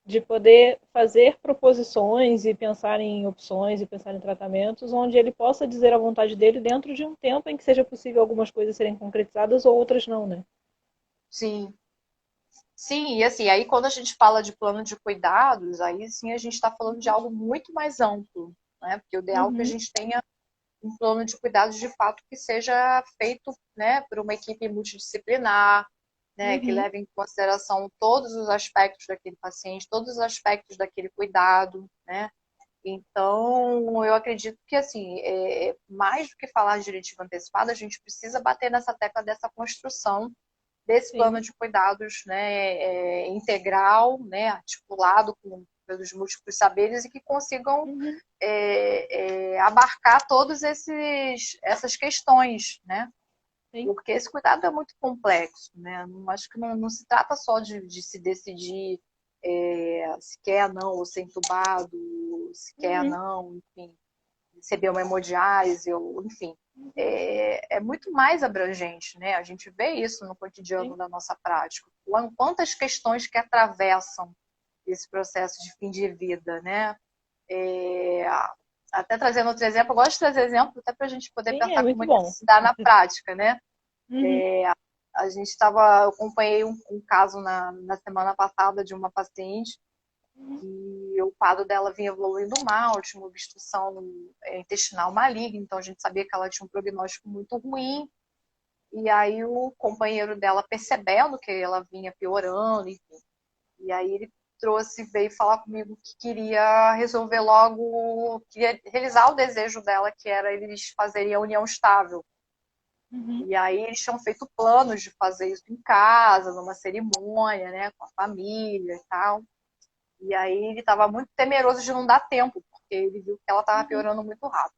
de poder fazer proposições e pensar em opções e pensar em tratamentos onde ele possa dizer a vontade dele dentro de um tempo em que seja possível algumas coisas serem concretizadas ou outras não, né? sim. Sim, e assim, aí quando a gente fala de plano de cuidados, aí sim a gente está falando de algo muito mais amplo, né? Porque o ideal é que a Uhum, gente tenha um plano de cuidados de fato que seja feito, né, por uma equipe multidisciplinar, né, que uhum, leve em consideração todos os aspectos daquele paciente, todos os aspectos daquele cuidado, né? Então, eu acredito que, assim, mais do que falar de diretiva antecipada, a gente precisa bater nessa tecla dessa construção desse sim. plano de cuidados, né, integral, né, articulado com pelos múltiplos saberes e que consigam Uhum, abarcar todas essas questões, né? sim. Porque esse cuidado é muito complexo, né? Não, acho que não se trata só de se decidir se quer não ou ser entubado, se quer Uhum, não, enfim, receber uma hemodiálise, ou, enfim. É muito mais abrangente, né? A gente vê isso no cotidiano sim. da nossa prática. Quantas questões que atravessam esse processo de fim de vida, né? É, até trazendo outro exemplo, eu gosto de trazer exemplo até para a gente poder Sim, é pensar como muito é que bom. isso se dá na prática, né? Uhum, A gente estava, eu acompanhei um caso na semana passada de uma paciente uhum, que o quadro dela vinha evoluindo mal, tinha uma obstrução intestinal maligna, então a gente sabia que ela tinha um prognóstico muito ruim. E aí o companheiro dela, percebendo que ela vinha piorando, enfim, e aí ele veio falar comigo que queria resolver logo, queria realizar o desejo dela, que era eles fazerem a união estável. uhum, E aí eles tinham feito planos de fazer isso em casa, numa cerimônia, né, com a família e tal. E aí ele estava muito temeroso de não dar tempo, porque ele viu que ela estava uhum, piorando muito rápido.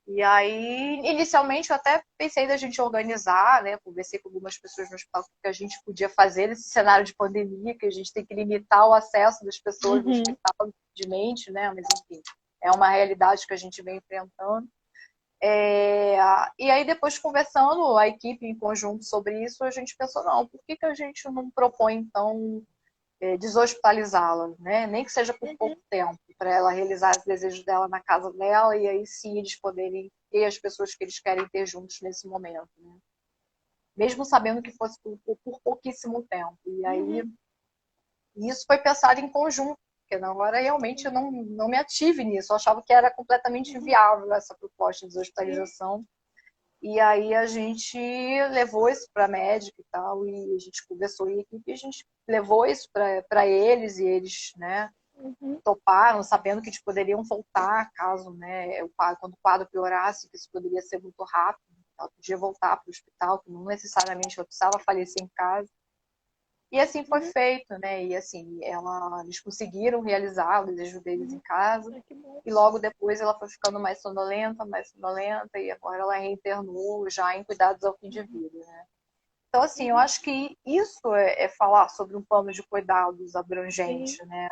E aí, inicialmente, eu até pensei da gente organizar, né? Conversei com algumas pessoas no hospital o que a gente podia fazer nesse cenário de pandemia, que a gente tem que limitar o acesso das pessoas no uhum, hospital, evidentemente, né? Mas, enfim, é uma realidade que a gente vem enfrentando. E aí, depois, conversando, a equipe em conjunto sobre isso, a gente pensou, não, por que a gente não propõe, então, deshospitalizá-la, né? Nem que seja por uhum. pouco tempo, para ela realizar os desejos dela na casa dela e aí sim eles poderem ter as pessoas que eles querem ter juntos nesse momento, né? Mesmo sabendo que fosse por pouquíssimo tempo. E aí Uhum, isso foi pensado em conjunto, porque na hora realmente eu não me ative nisso, eu achava que era completamente uhum, inviável essa proposta de sim. hospitalização. E aí a gente levou isso para a médica e tal, e a gente conversou em equipe, e a gente levou isso para eles, e eles, né, Uhum, toparam, sabendo que eles poderiam voltar caso, né, quando o quadro piorasse, que isso poderia ser muito rápido, ela podia voltar para o hospital, que não necessariamente ela precisava falecer em casa. E assim foi feito, né? E assim, eles conseguiram realizar o desejo deles em casa. Ai, que bom. E logo depois ela foi ficando mais sonolenta, e agora ela reinternou já em cuidados ao fim de vida, né? Então, assim, eu acho que isso é falar sobre um plano de cuidados Sim, abrangente, né?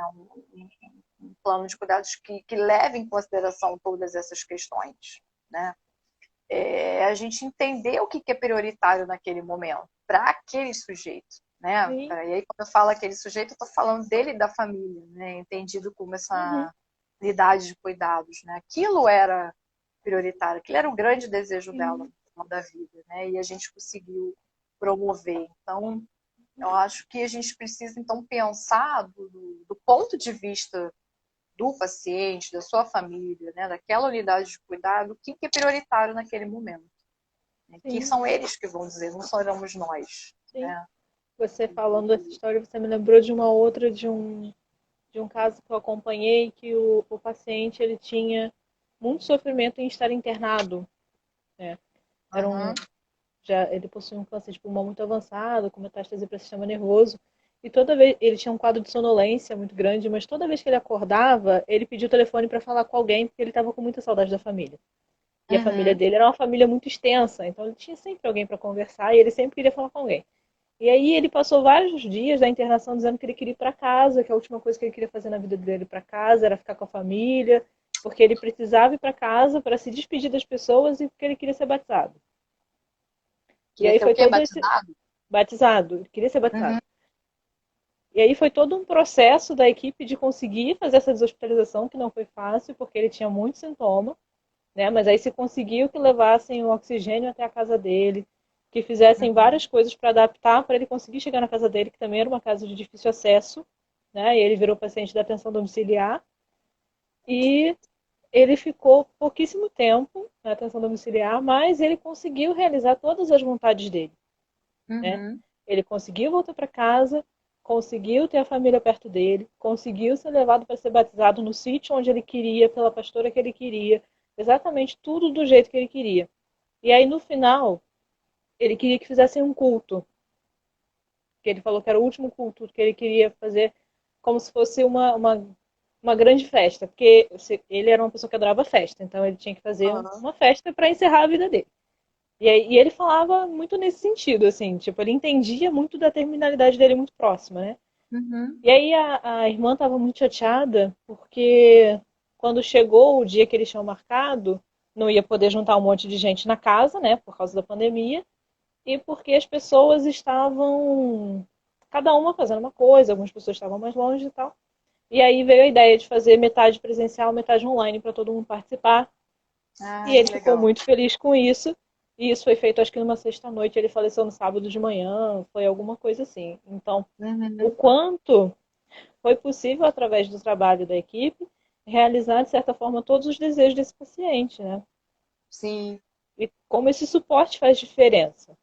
Um plano de cuidados que leve em consideração todas essas questões, né? A gente entender o que é prioritário naquele momento, para aquele sujeito, né? sim. E aí, quando eu falo aquele sujeito, eu estou falando dele e da família, né? Entendido como Uhum. essa unidade de cuidados, né? Aquilo era prioritário, aquilo era o grande desejo dela Sim. no final da vida, né? E a gente conseguiu promover. Então, eu acho que a gente precisa, então, pensar do ponto de vista do paciente, da sua família, né, daquela unidade de cuidado, o que é prioritário naquele momento. Né? Que Sim, são eles que vão dizer, não seremos nós. sim. Né? Você falando dessa história, você me lembrou de uma outra, de um caso que eu acompanhei, que o paciente ele tinha muito sofrimento em estar internado, né? Era Uhum. um, ele possuía um câncer de pulmão muito avançado, com metástase para o sistema nervoso, e toda vez ele tinha um quadro de sonolência muito grande, mas toda vez que ele acordava, ele pedia o telefone para falar com alguém, porque ele estava com muita saudade da família. E a família Uhum. dele era uma família muito extensa, então ele tinha sempre alguém para conversar e ele sempre queria falar com alguém. E aí ele passou vários dias da internação dizendo que ele queria ir para casa, que a última coisa que ele queria fazer na vida dele para casa era ficar com a família, porque ele precisava ir para casa para se despedir das pessoas e porque ele queria ser batizado. E Queria aí ser o foi quê? todo esse Batizado? batizado, ele queria ser batizado. Uhum. E aí foi todo um processo da equipe de conseguir fazer essa deshospitalização, que não foi fácil, porque ele tinha muito sintoma, né? Mas aí se conseguiu que levassem o oxigênio até a casa dele, que fizessem Uhum. várias coisas para adaptar para ele conseguir chegar na casa dele, que também era uma casa de difícil acesso, né? E ele virou paciente da atenção domiciliar e ele ficou pouquíssimo tempo na atenção domiciliar, mas ele conseguiu realizar todas as vontades dele, né? Uhum. Ele conseguiu voltar para casa, conseguiu ter a família perto dele, conseguiu ser levado para ser batizado no sítio onde ele queria, pela pastora que ele queria, exatamente tudo do jeito que ele queria. E aí no final, ele queria que fizessem um culto, que ele falou que era o último culto que ele queria fazer como se fosse uma grande festa, porque ele era uma pessoa que adorava festa, então ele tinha que fazer Uhum. uma festa para encerrar a vida dele. E ele falava muito nesse sentido, assim, tipo, ele entendia muito da terminalidade dele muito próxima, né? Uhum. E aí a irmã estava muito chateada, porque quando chegou o dia que eles tinham marcado, não ia poder juntar um monte de gente na casa, né, por causa da pandemia, e porque as pessoas estavam, cada uma fazendo uma coisa, algumas pessoas estavam mais longe e tal. E aí veio a ideia de fazer metade presencial, metade online para todo mundo participar. E Ah, ele que ficou legal. muito feliz com isso. E isso foi feito, acho que numa sexta-noite. Ele faleceu no sábado de manhã, foi alguma coisa assim. Então, o Uhum. quanto foi possível, através do trabalho da equipe, realizar, de certa forma, todos os desejos desse paciente, né? Sim. E como esse suporte faz diferença.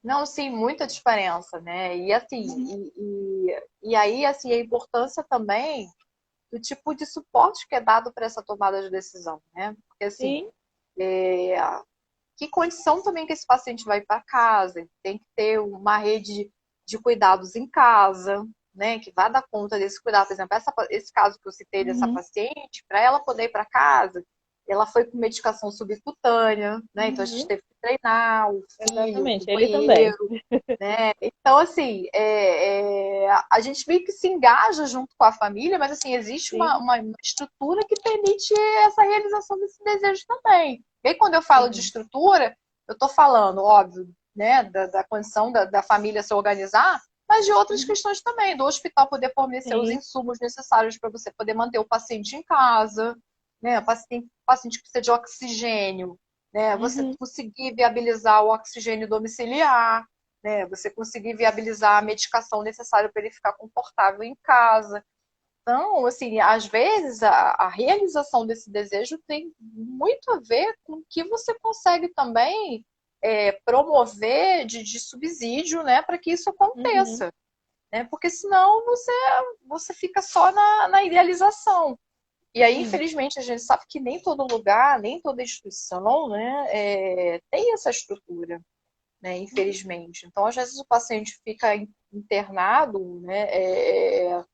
Não, sim, muita diferença, né? E assim, Uhum. e aí, assim, a importância também do tipo de suporte que é dado para essa tomada de decisão, né? Porque assim, Sim, é, que condição também que esse paciente vai para casa? Ele tem que ter uma rede de cuidados em casa, né? Que vá dar conta desse cuidado. Por exemplo, esse caso que eu citei dessa uhum. paciente, para ela poder ir para casa, ela foi com medicação subcutânea, né? Então a gente Uhum. teve que treinar o filho, o Exatamente, ele também. companheiro, né? Então, assim, a gente meio que se engaja junto com a família, mas assim, existe Sim, uma estrutura que permite essa realização desse desejo também. E aí, quando eu falo de sim, estrutura, eu estou falando, óbvio, né, da condição da família se organizar, mas de outras uhum. questões também, do hospital poder fornecer os Sim, insumos necessários para você poder manter o paciente em casa, né? O paciente que precisa de oxigênio, né? Você uhum. conseguir viabilizar o oxigênio domiciliar, né? Você conseguir viabilizar a medicação necessária para ele ficar confortável em casa. Então, assim, às vezes a realização desse desejo tem muito a ver com o que você consegue também promover de subsídio, né, para que isso Uhum. aconteça, né? Porque senão você fica só na idealização. E aí, Sim, infelizmente, a gente sabe que nem todo lugar, nem toda instituição, né, tem essa estrutura, né, infelizmente. Então, às vezes o paciente fica internado, né,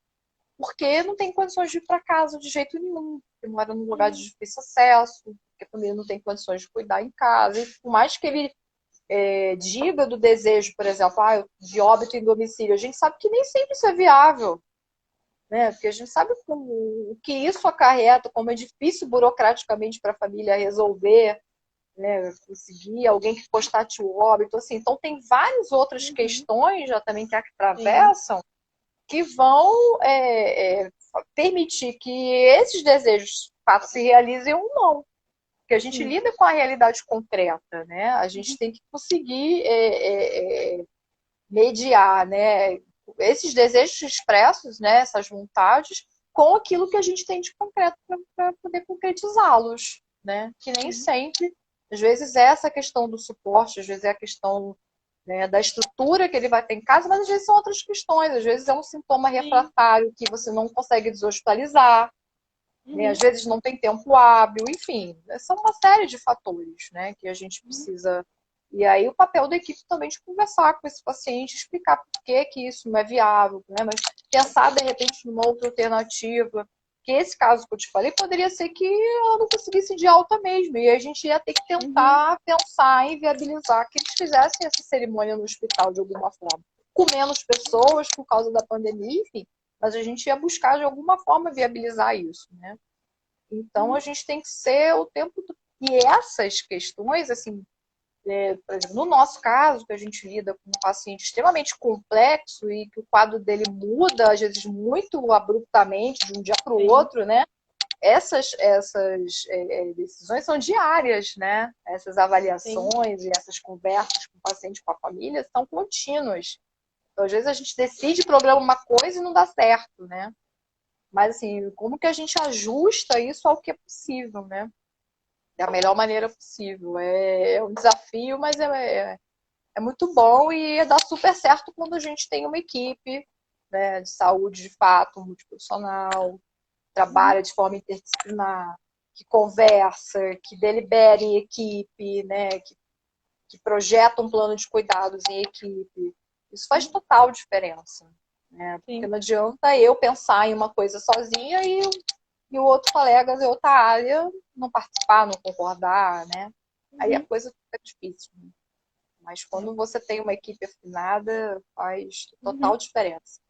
porque não tem condições de ir para casa de jeito nenhum, porque mora num lugar de difícil acesso, porque a família não tem condições de cuidar em casa. E por mais que ele diga do desejo, por exemplo, de óbito em domicílio, a gente sabe que nem sempre isso é viável, né? Porque a gente sabe o que isso acarreta, como é difícil burocraticamente para a família resolver, né? Conseguir alguém que constate o óbito, assim. Então tem várias outras questões já também que atravessam que vão permitir que esses desejos de fato se realizem ou não. Porque a gente lida com a realidade concreta, né? A gente tem que conseguir mediar, né, esses desejos expressos, né, essas vontades, com aquilo que a gente tem de concreto para poder concretizá-los, né? Que nem sempre, às vezes é essa questão do suporte, às vezes é a questão, né, da estrutura que ele vai ter em casa, mas às vezes são outras questões, às vezes é um sintoma refratário que você não consegue deshospitalizar, né? Às vezes não tem tempo hábil, enfim, são uma série de fatores, né, que a gente precisa. E aí o papel da equipe também de conversar com esse paciente, explicar por que isso não é viável, né, mas pensar de repente numa outra alternativa. Que esse caso que eu te falei poderia ser que ela não conseguisse de alta mesmo, e a gente ia ter que tentar pensar em viabilizar que eles fizessem essa cerimônia no hospital de alguma forma, com menos pessoas por causa da pandemia, enfim, mas a gente ia buscar de alguma forma viabilizar isso, né? Então a gente tem que ser o tempo todo. E essas questões, assim, por exemplo, no nosso caso, que a gente lida com um paciente extremamente complexo e que o quadro dele muda, às vezes, muito abruptamente, de um dia para o outro, né? Essas decisões são diárias, né? Essas avaliações e essas conversas com o paciente, com a família, são contínuas. Então, às vezes, a gente decide, programa uma coisa e não dá certo, né? Mas, assim, como que a gente ajusta isso ao que é possível, né? Da melhor maneira possível. É um desafio, mas é muito bom e dá super certo quando a gente tem uma equipe, né, de saúde, de fato, multiprofissional, trabalha de forma interdisciplinar, que conversa, que delibera em equipe, né, que projeta um plano de cuidados em equipe. Isso faz total diferença. Né? Porque não adianta eu pensar em uma coisa sozinha e o outro colega de outra área não participar, não concordar, né? Aí a coisa fica difícil. Né? Mas quando você tem uma equipe afinada, faz total diferença.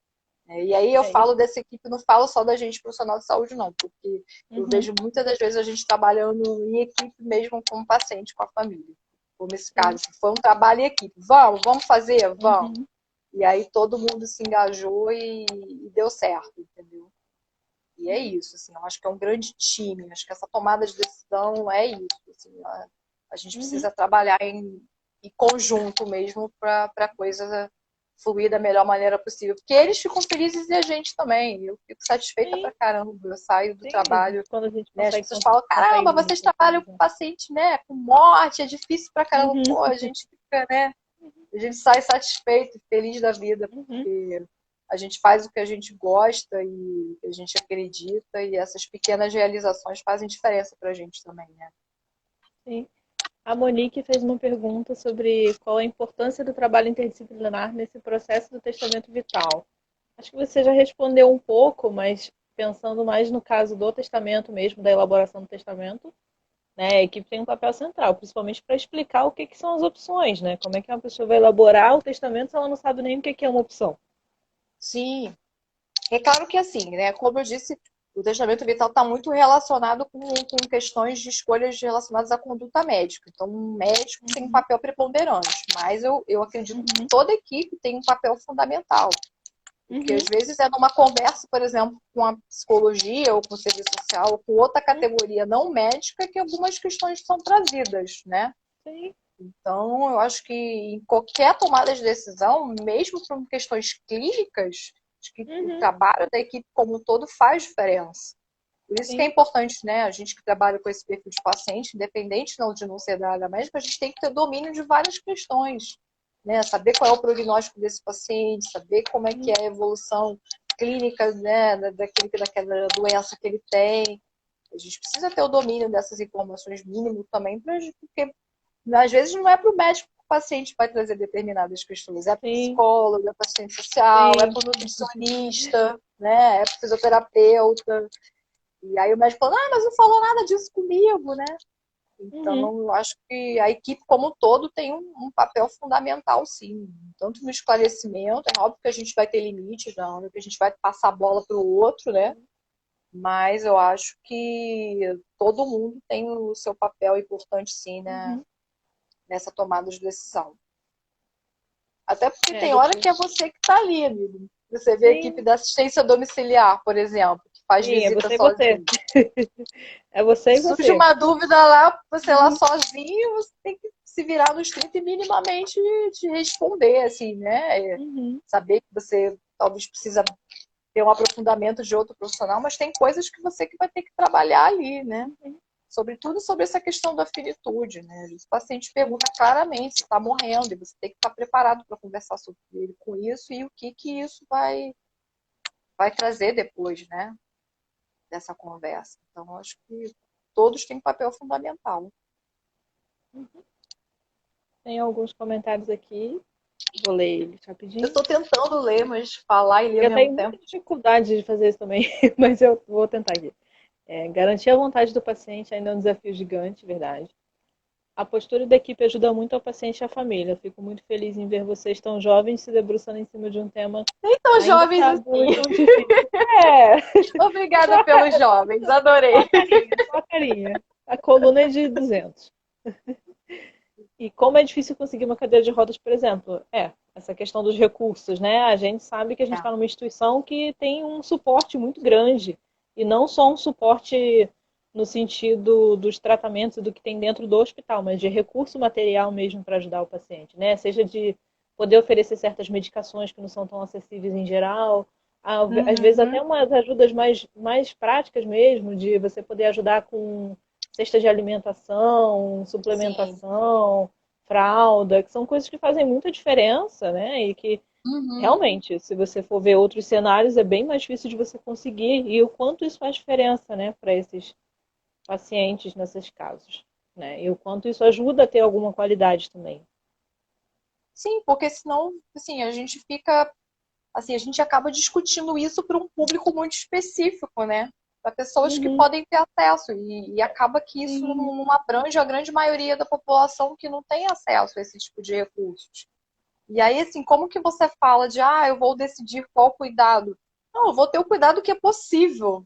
E aí eu falo dessa equipe, não falo só da gente profissional de saúde, não, porque eu vejo muitas das vezes a gente trabalhando em equipe mesmo como paciente, com a família. Como nesse caso, foi um trabalho em equipe. Vamos fazer? Vamos. E aí todo mundo se engajou e deu certo, entendeu? E é isso, assim, eu acho que é um grande time, acho que essa tomada de decisão é isso, assim, a gente precisa trabalhar em conjunto mesmo para a coisa fluir da melhor maneira possível, porque eles ficam felizes e a gente também, eu fico satisfeita pra caramba, eu saio do trabalho, quando a gente né, as consegue pessoas falam, caramba, vocês trabalham com paciente, né, com morte, é difícil pra caramba, pô, a gente fica, né, a gente sai satisfeito, feliz da vida, porque a gente faz o que a gente gosta e que a gente acredita, e essas pequenas realizações fazem diferença pra gente também, né? Sim. A Monique fez uma pergunta sobre qual a importância do trabalho interdisciplinar nesse processo do testamento vital. Acho que você já respondeu um pouco, mas pensando mais no caso do testamento mesmo, da elaboração do testamento, né, a equipe tem um papel central, principalmente para explicar o que são as opções, né? Como é que uma pessoa vai elaborar o testamento se ela não sabe nem o que é uma opção? Sim, é claro que assim, né? Como eu disse, o testamento vital está muito relacionado com questões de escolhas relacionadas à conduta médica. Então, o médico tem um papel preponderante, mas eu acredito que toda equipe tem um papel fundamental. Porque às vezes é numa conversa, por exemplo, com a psicologia ou com o serviço social ou com outra categoria não médica que algumas questões são trazidas, né? Sim. Então, eu acho que em qualquer tomada de decisão, mesmo por questões clínicas, acho que o trabalho da equipe como um todo faz diferença. Por isso que é importante, né? A gente que trabalha com esse perfil de paciente, independente de não ser da área médica, a gente tem que ter domínio de várias questões. Né? Saber qual é o prognóstico desse paciente, saber como é que é a evolução clínica, né, daquela doença que ele tem. A gente precisa ter o domínio dessas informações mínimo também, porque às vezes não é para o médico, para o paciente vai trazer determinadas questões. É para Sim, psicólogo, é para assistente social, é sim. para nutricionista, né? É para fisioterapeuta. E aí o médico falou, ah, mas não falou nada disso comigo, né? Então, Uhum. eu acho que a equipe como um todo tem um papel fundamental, sim. Tanto no esclarecimento, é óbvio que a gente vai ter limites, não, que a gente vai passar a bola para o outro, né? Mas eu acho que todo mundo tem o seu papel importante, sim, né? Uhum. Nessa tomada de decisão. Até porque É, tem hora depois. que é você que está ali, amigo. Você vê a equipe Sim, da assistência domiciliar, por exemplo, que faz sim, é visita você e você. sozinho. É você e Surge você. uma dúvida lá, você lá Uhum. sozinho, você tem que se virar nos 30 e minimamente te responder, assim, né? Uhum. Saber que você talvez precisa ter um aprofundamento de outro profissional, mas tem coisas que você que vai ter que trabalhar ali, né? Uhum. Sobretudo sobre essa questão da finitude, né? O paciente pergunta claramente se está morrendo e você tem que estar preparado para conversar sobre ele com isso e o que isso vai trazer depois, né? Dessa conversa. Então, acho que todos têm um papel fundamental. Tem alguns comentários aqui. Vou ler eles Eu rapidinho. estou tentando ler, mas falar e ler ao Eu mesmo tenho muita tempo. dificuldade de fazer isso também, mas eu vou tentar aqui. Garantir a vontade do paciente ainda é um desafio gigante, verdade. A postura da equipe ajuda muito ao paciente e à família. Fico muito feliz em ver vocês tão jovens se debruçando em cima de um tema Nem tão ainda jovens tabu e assim. tão difícil. É, Obrigada só, pelos jovens, só adorei. a carinha, só a carinha. A coluna é de 200. E como é difícil conseguir uma cadeira de rodas, por exemplo, essa questão dos recursos, né? A gente sabe que a gente É. está numa instituição que tem um suporte muito grande e não só um suporte no sentido dos tratamentos e do que tem dentro do hospital, mas de recurso material mesmo para ajudar o paciente, né? Seja de poder oferecer certas medicações que não são tão acessíveis em geral, às vezes até Uhum. umas ajudas mais práticas mesmo, de você poder ajudar com cesta de alimentação, Sim. suplementação, fralda, que são coisas que fazem muita diferença, né? E que Uhum. realmente, se você for ver outros cenários, é bem mais difícil de você conseguir e o quanto isso faz diferença, né, para esses pacientes nesses casos, né? E o quanto isso ajuda a ter alguma qualidade também. Sim, porque senão, assim, a gente fica, assim, a gente acaba discutindo isso para um público muito específico, né? Para pessoas que Uhum, podem ter acesso e acaba que isso sim, não abrange a grande maioria da população que não tem acesso a esse tipo de recursos. E aí, assim, como que você fala de, eu vou decidir qual cuidado? Não, eu vou ter o cuidado que é possível,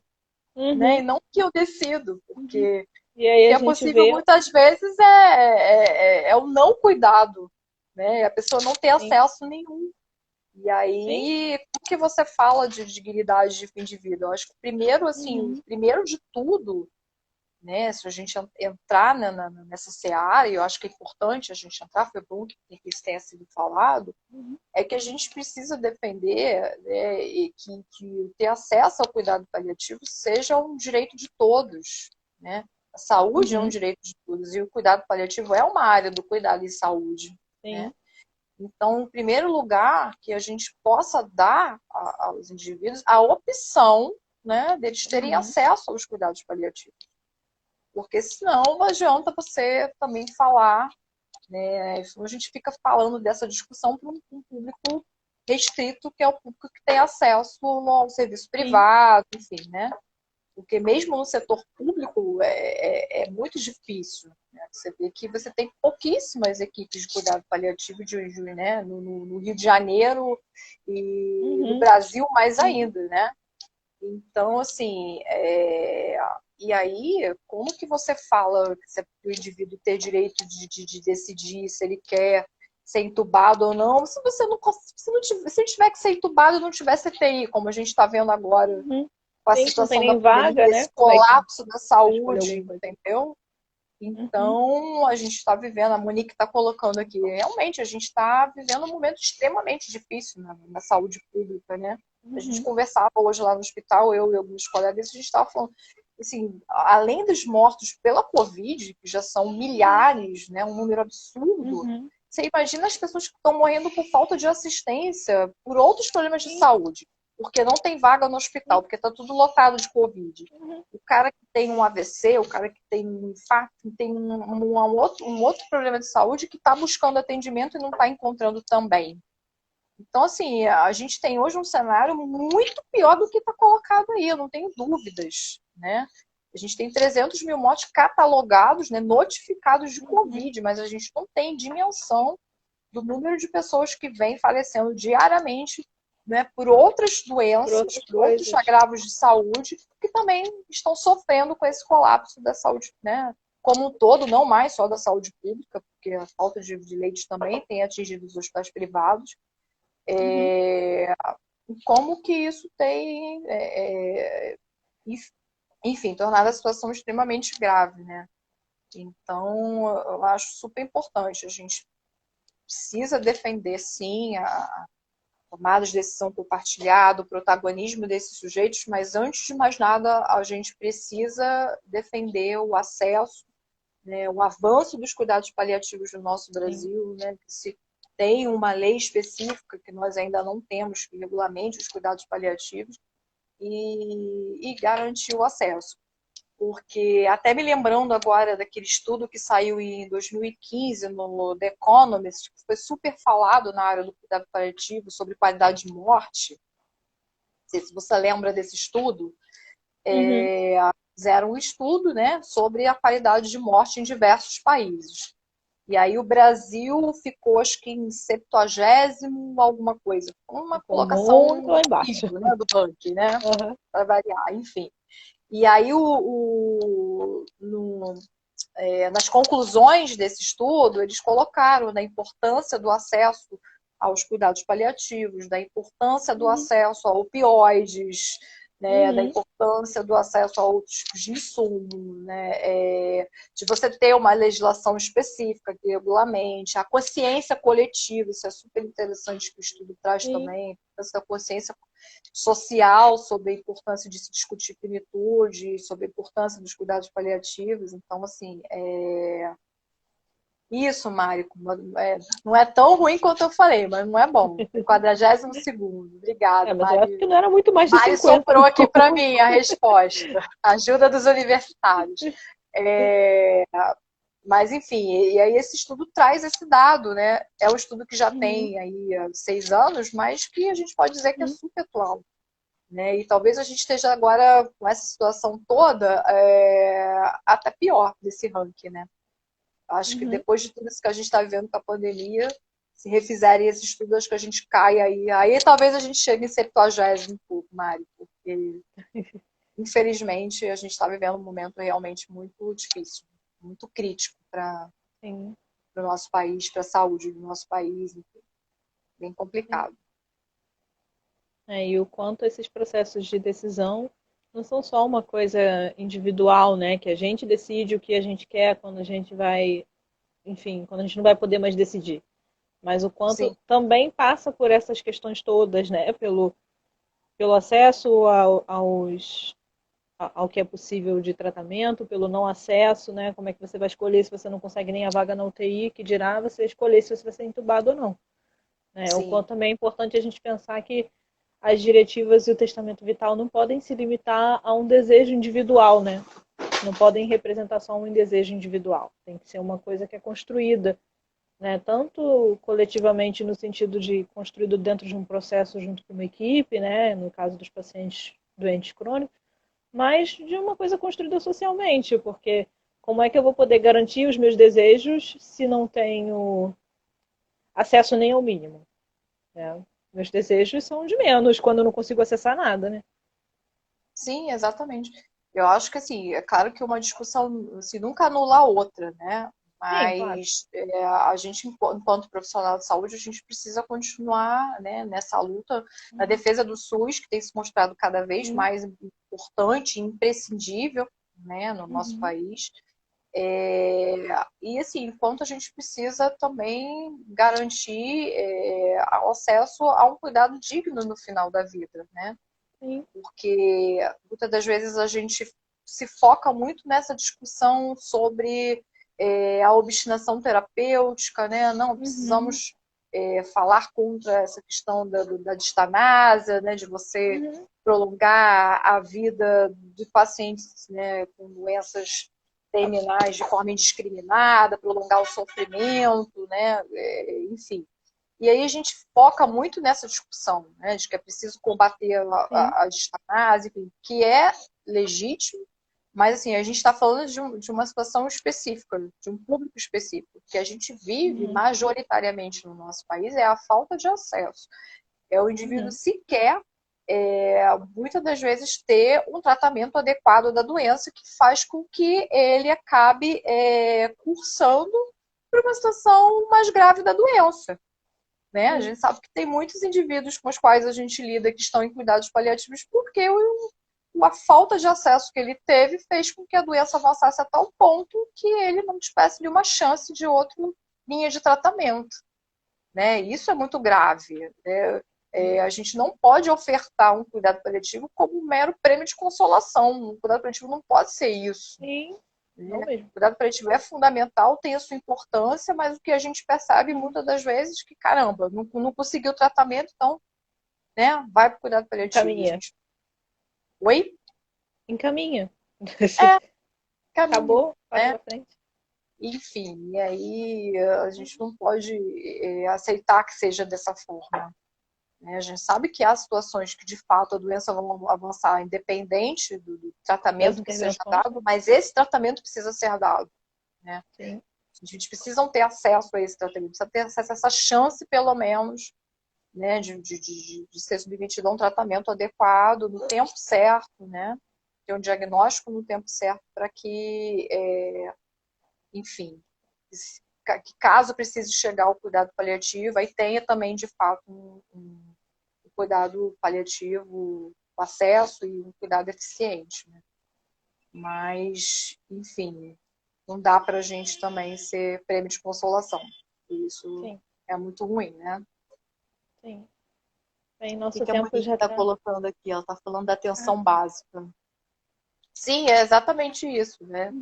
né? E uhum, não que eu decido, uhum. porque E o aí que a é gente possível vê, muitas vezes é o não cuidado, né? A pessoa não ter sim, acesso nenhum. E sim, aí, como que você fala de dignidade de fim de vida? Eu acho que primeiro, assim, uhum, primeiro de tudo, né? Se a gente entrar nessa seara, e eu acho que é importante a gente entrar, foi bom que isso tenha sido falado, uhum, é que a gente precisa defender, né, e que ter acesso ao cuidado paliativo seja um direito de todos, né? A saúde é um uhum, direito de todos e o cuidado paliativo é uma área do cuidado em saúde, né? sim, Então, em primeiro lugar, que a gente possa dar aos indivíduos a opção, né, deles terem uhum, acesso aos cuidados paliativos. Porque senão não adianta você também falar, né? A gente fica falando dessa discussão para um público restrito, que é o público que tem acesso ao serviço sim, privado, enfim, né? Porque mesmo no setor público é muito difícil. Né? Você vê que você tem pouquíssimas equipes de cuidado paliativo né? no Rio de Janeiro e no uhum, Brasil mais sim, ainda, né? Então, assim, e aí, como que você fala que o indivíduo ter direito de decidir se ele quer ser entubado ou não, se você não, se não tiver, se ele tiver que ser entubado e não tiver CTI, como a gente está vendo agora uhum. com a Sim, que não tem situação da nem pandemia, vaga, né? esse Como é que colapso da vai escolher saúde, alguma coisa? entendeu? Uhum, Então, a gente está vivendo, a Monique está colocando aqui, realmente, a gente está vivendo um momento extremamente difícil na saúde pública, né? A gente uhum, conversava hoje lá no hospital, eu e alguns colegas, a gente estava falando, assim, além dos mortos pela Covid, que já são milhares, né, um número absurdo, uhum. você imagina as pessoas que estão morrendo por falta de assistência, por outros problemas de Sim, saúde. porque não tem vaga no hospital, porque está tudo lotado de Covid. O cara que tem um AVC, o cara que tem um infarto, tem um outro problema de saúde que está buscando atendimento e não está encontrando também. Então, assim, a gente tem hoje um cenário muito pior do que está colocado aí, eu não tenho dúvidas, né? A gente tem 300 mil mortes catalogados, né, notificados de Covid, mas a gente não tem dimensão do número de pessoas que vêm falecendo diariamente, né, por outras doenças, por outros agravos de saúde, que também estão sofrendo com esse colapso da saúde, né, como um todo, não mais só da saúde pública, porque a falta de leitos também tem atingido os hospitais privados. Como que isso tem, enfim, tornado a situação extremamente grave, né? Então, eu acho super importante. A gente precisa defender, sim, a tomada de decisão compartilhada, o protagonismo desses sujeitos, mas antes de mais nada, a gente precisa defender o acesso, né, o avanço dos cuidados paliativos no nosso Brasil, né, que se tem uma lei específica que nós ainda não temos que regulamente os cuidados paliativos e garantir o acesso. Porque, até me lembrando agora daquele estudo que saiu em 2015 no The Economist, que foi super falado na área do cuidado paliativo sobre qualidade de morte. Não sei se você lembra desse estudo. Fizeram um estudo, né, sobre a qualidade de morte em diversos países. E aí o Brasil ficou, acho que em 70º alguma coisa. Uma colocação muito lá embaixo, né, do ranking, né? Para variar, enfim. E aí nas conclusões desse estudo, eles colocaram da importância do acesso aos cuidados paliativos, da importância do acesso a opioides, né, da importância do acesso a outros tipos de insumo, né, de você ter uma legislação específica que regulamente, a consciência coletiva, isso é super interessante que o estudo traz também, essa consciência social sobre a importância de se discutir plenitude, sobre a importância dos cuidados paliativos. Então, assim, isso, Mário, não é tão ruim quanto eu falei, mas não é bom. 42º. Obrigada, mas eu acho Mário. que não era muito mais de Mário 50. soprou aqui para mim a resposta. Ajuda dos universitários. Mas, enfim, e aí esse estudo traz esse dado, né? É um estudo que já tem aí 6 anos, mas que a gente pode dizer que é super atual. Né? E talvez a gente esteja agora com essa situação toda até pior desse ranking, né? Acho que depois de tudo isso que a gente está vivendo com a pandemia, se refizerem esse estudo, acho que a gente cai aí. Aí talvez a gente chegue em 70º um pouco, Mari, porque infelizmente a gente está vivendo um momento realmente muito difícil, muito crítico para o nosso país, para a saúde do nosso país, enfim, bem complicado. E o quanto esses processos de decisão não são só uma coisa individual, né? Que a gente decide o que a gente quer quando a gente vai, enfim, quando a gente não vai poder mais decidir. Mas o quanto também passa por essas questões todas, né? Pelo acesso ao que é possível de tratamento, pelo não acesso, né? Como é que você vai escolher se você não consegue nem a vaga na UTI, que dirá você escolher se você vai ser entubado ou não. Né? O quanto também é importante a gente pensar que as diretivas e o testamento vital não podem se limitar a um desejo individual, né? Não podem representar só um desejo individual. Tem que ser uma coisa que é construída, né? Tanto coletivamente no sentido de construído dentro de um processo junto com uma equipe, né? No caso dos pacientes doentes crônicos, mas de uma coisa construída socialmente, porque como é que eu vou poder garantir os meus desejos se não tenho acesso nem ao mínimo? Né? Meus desejos são de menos quando eu não consigo acessar nada, né? Sim, exatamente. Eu acho que, assim, é claro que uma discussão assim, nunca anula a outra, né? Mas a gente, enquanto profissional de saúde, a gente precisa continuar, né, nessa luta, na defesa do SUS, que tem se mostrado cada vez mais importante, imprescindível, né, no nosso país. E, assim, enquanto a gente precisa também garantir o acesso a um cuidado digno no final da vida, né? Porque muitas das vezes a gente se foca muito nessa discussão sobre a obstinação terapêutica, né? Não, precisamos falar contra essa questão da distanásia, né, de você prolongar a vida de pacientes, né, com doenças terminais de forma indiscriminada, prolongar o sofrimento, né, enfim. E aí a gente foca muito nessa discussão, né, de que é preciso combater a distanásia, que é legítimo, mas assim, a gente está falando de uma situação específica, de um público específico, que a gente vive majoritariamente no nosso país é a falta de acesso. É o indivíduo sequer, muitas das vezes, ter um tratamento adequado da doença que faz com que ele acabe cursando para uma situação mais grave da doença. Né? A gente sabe que tem muitos indivíduos com os quais a gente lida que estão em cuidados paliativos porque a falta de acesso que ele teve fez com que a doença avançasse a tal ponto que ele não tivesse nenhuma chance de outra linha de tratamento. Né? Isso é muito grave. Né? A gente não pode ofertar um cuidado paliativo como um mero prêmio de consolação. O cuidado paliativo não pode ser isso. Sim. Não Né? mesmo. O cuidado paliativo é fundamental, tem a sua importância, mas o que a gente percebe muitas das vezes é que, caramba, não conseguiu o tratamento, então, né, vai para o cuidado paliativo. Encaminha. Gente. Oi? Encaminha. Caminho, Acabou, passa pra frente. Enfim, e aí a gente não pode aceitar que seja dessa forma. Né? A gente sabe que há situações que, de fato, a doença vai avançar independente do tratamento que seja dado, mas esse tratamento precisa ser dado. Né? Sim. A gente precisa ter acesso a esse tratamento, precisa ter acesso a essa chance, pelo menos, né, de ser submetido a um tratamento adequado, no tempo certo, né? Ter um diagnóstico no tempo certo para que, enfim, que caso precise chegar ao cuidado paliativo, aí tenha também, de fato, um cuidado paliativo, o acesso e um cuidado eficiente. Né? Mas, enfim, não dá para a gente também ser prêmio de consolação. Isso Sim. é muito ruim, né? Sim. Bem, nosso O que a tempo Monique já está tá... colocando aqui? Ela está falando da atenção básica. Sim, é exatamente isso, né?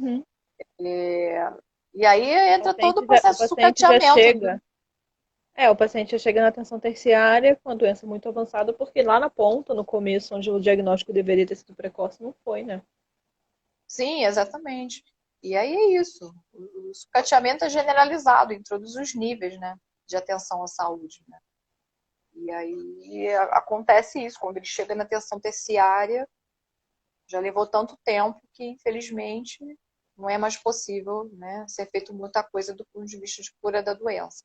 E aí entra todo o processo de O paciente já sucateamento. chega. O paciente já chega na atenção terciária com a doença muito avançada, porque lá na ponta, no começo, onde o diagnóstico deveria ter sido precoce, não foi, né? Sim, exatamente. E aí é isso. O sucateamento é generalizado em todos os níveis, né, de atenção à saúde. Né? E aí acontece isso. Quando ele chega na atenção terciária, já levou tanto tempo que, infelizmente, não é mais possível, né, ser feito muita coisa do ponto de vista de cura da doença.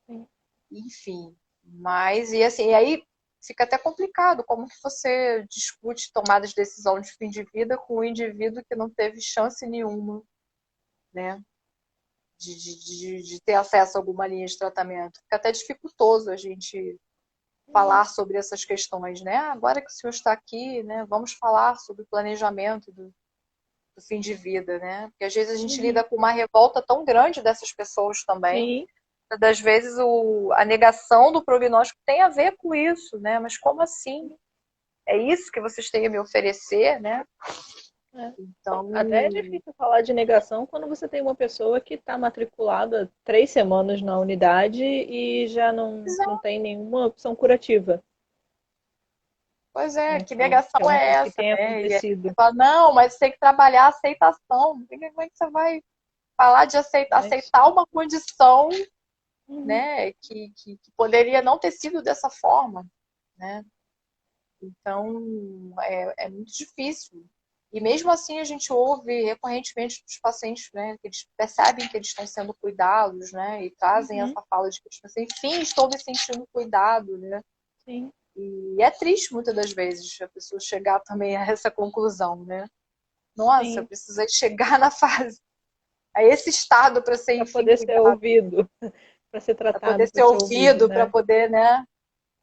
Sim. Enfim, mas, e assim, aí fica até complicado, como que você discute tomada de decisão de fim de vida com um indivíduo que não teve chance nenhuma, né, de ter acesso a alguma linha de tratamento. Fica até dificultoso a gente falar sobre essas questões, né? Agora que o senhor está aqui, né, vamos falar sobre o planejamento do fim de vida, né? Porque às vezes a gente lida com uma revolta tão grande dessas pessoas também. Sim. Das vezes a negação do prognóstico tem a ver com isso, né? Mas como assim? É isso que vocês têm a me oferecer, né? Então, Até é difícil falar de negação quando você tem uma pessoa que está matriculada 3 semanas na unidade e já não tem nenhuma opção curativa. Pois é, que Que negação é uma é coisa que essa, tem né? E aí acontecido. você fala, não, mas tem que trabalhar a aceitação. Como é que você vai falar de aceitar uma condição, né, que poderia não ter sido dessa forma, né? Então, é muito difícil. E mesmo assim, a gente ouve recorrentemente dos pacientes, né, que eles percebem que eles estão sendo cuidados, né, e trazem essa fala de que, enfim, estou me sentindo cuidado, né? Sim. E é triste muitas das vezes a pessoa chegar também a essa conclusão, né? Nossa, eu precisei chegar na fase, a esse estado para ser, Para enfim, poder ser cuidado. ouvido, para ser Para tratado, poder para ser ser ouvido, ouvido, né? para poder, né,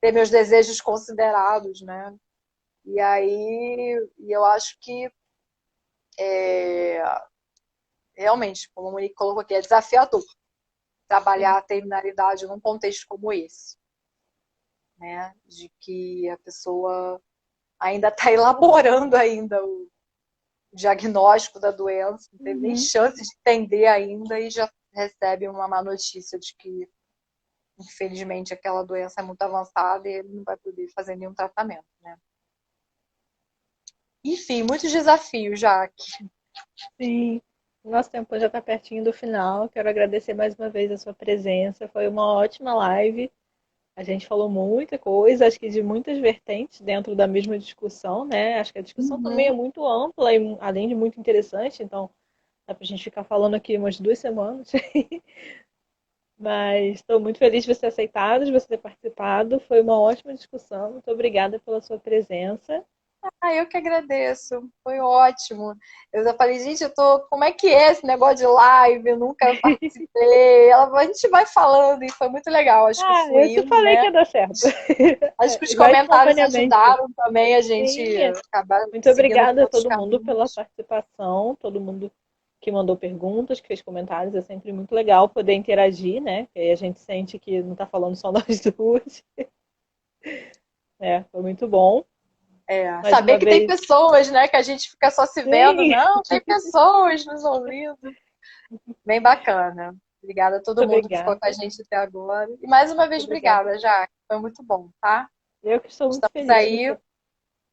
ter meus desejos considerados, né? E aí, eu acho que realmente, como a Monique colocou aqui, é desafiador trabalhar a terminalidade num contexto como esse, né? De que a pessoa ainda está elaborando ainda o diagnóstico da doença, não teve nem chance de entender ainda e já recebe uma má notícia de que infelizmente, aquela doença é muito avançada e ele não vai poder fazer nenhum tratamento, né? Enfim, muitos desafios, Jaque. Sim, nosso tempo já está pertinho do final. Quero agradecer mais uma vez a sua presença. Foi uma ótima live. A gente falou muita coisa, acho que de muitas vertentes dentro da mesma discussão, né? Acho que a discussão também é Uhum. muito ampla e, além de muito interessante, então dá pra gente ficar falando aqui umas 2 semanas. Mas estou muito feliz de você ter aceitado, de você ter participado. Foi uma ótima discussão. Muito obrigada pela sua presença. Ah, eu que agradeço. Foi ótimo. Eu já falei, gente, eu tô. Como é que é esse negócio de live? Eu nunca participei. A gente vai falando e foi muito legal. Acho que Ah, eu te fluiu, falei que né? ia dar certo. Acho que os Já comentários espontaneamente. ajudaram também a gente Sim, acabar muito seguindo por obrigada a outros todo mundo pela caminhos. participação, todo mundo que mandou perguntas, que fez comentários. É sempre muito legal poder interagir, né? Porque aí a gente sente que não está falando só nós duas. É, foi muito bom. É, Mais saber uma que tem vez, pessoas, né? Que a gente fica só se vendo. sim, Não, tem pessoas nos ouvindo. Bem bacana. Obrigada a muito todo mundo que ficou com a obrigada. gente até agora. E mais uma vez, Obrigada. obrigada, Jaque. Foi muito bom, tá? Eu que estou muito Estamos feliz de aí. você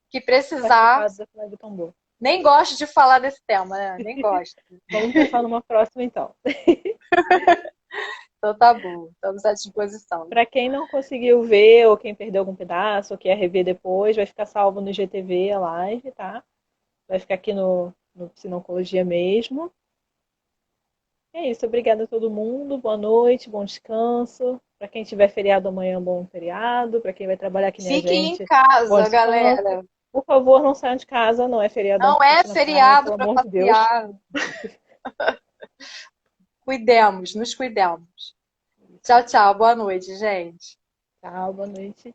Que ter precisar. participado da Final do Tambor. Nem gosto de falar desse tema, né? Nem gosto. Vamos pensar numa próxima, então. Então tá bom. Estamos à disposição. Para quem não conseguiu ver, ou quem perdeu algum pedaço, ou quer rever depois, vai ficar salvo no GTV a live, tá? Vai ficar aqui no Psinoncologia mesmo. É isso, obrigada a todo mundo. Boa noite, bom descanso. Para quem tiver feriado amanhã, bom feriado. Para quem vai trabalhar que nem a Fiquem em gente, bom casa, descanso. galera. Por favor, não saiam de casa, não é feriadão Não para é curtir na praia, feriado pelo para amor de Deus. passear. Cuidemos, nos cuidemos. Isso. Tchau, tchau. Boa noite, gente. Tchau, boa noite.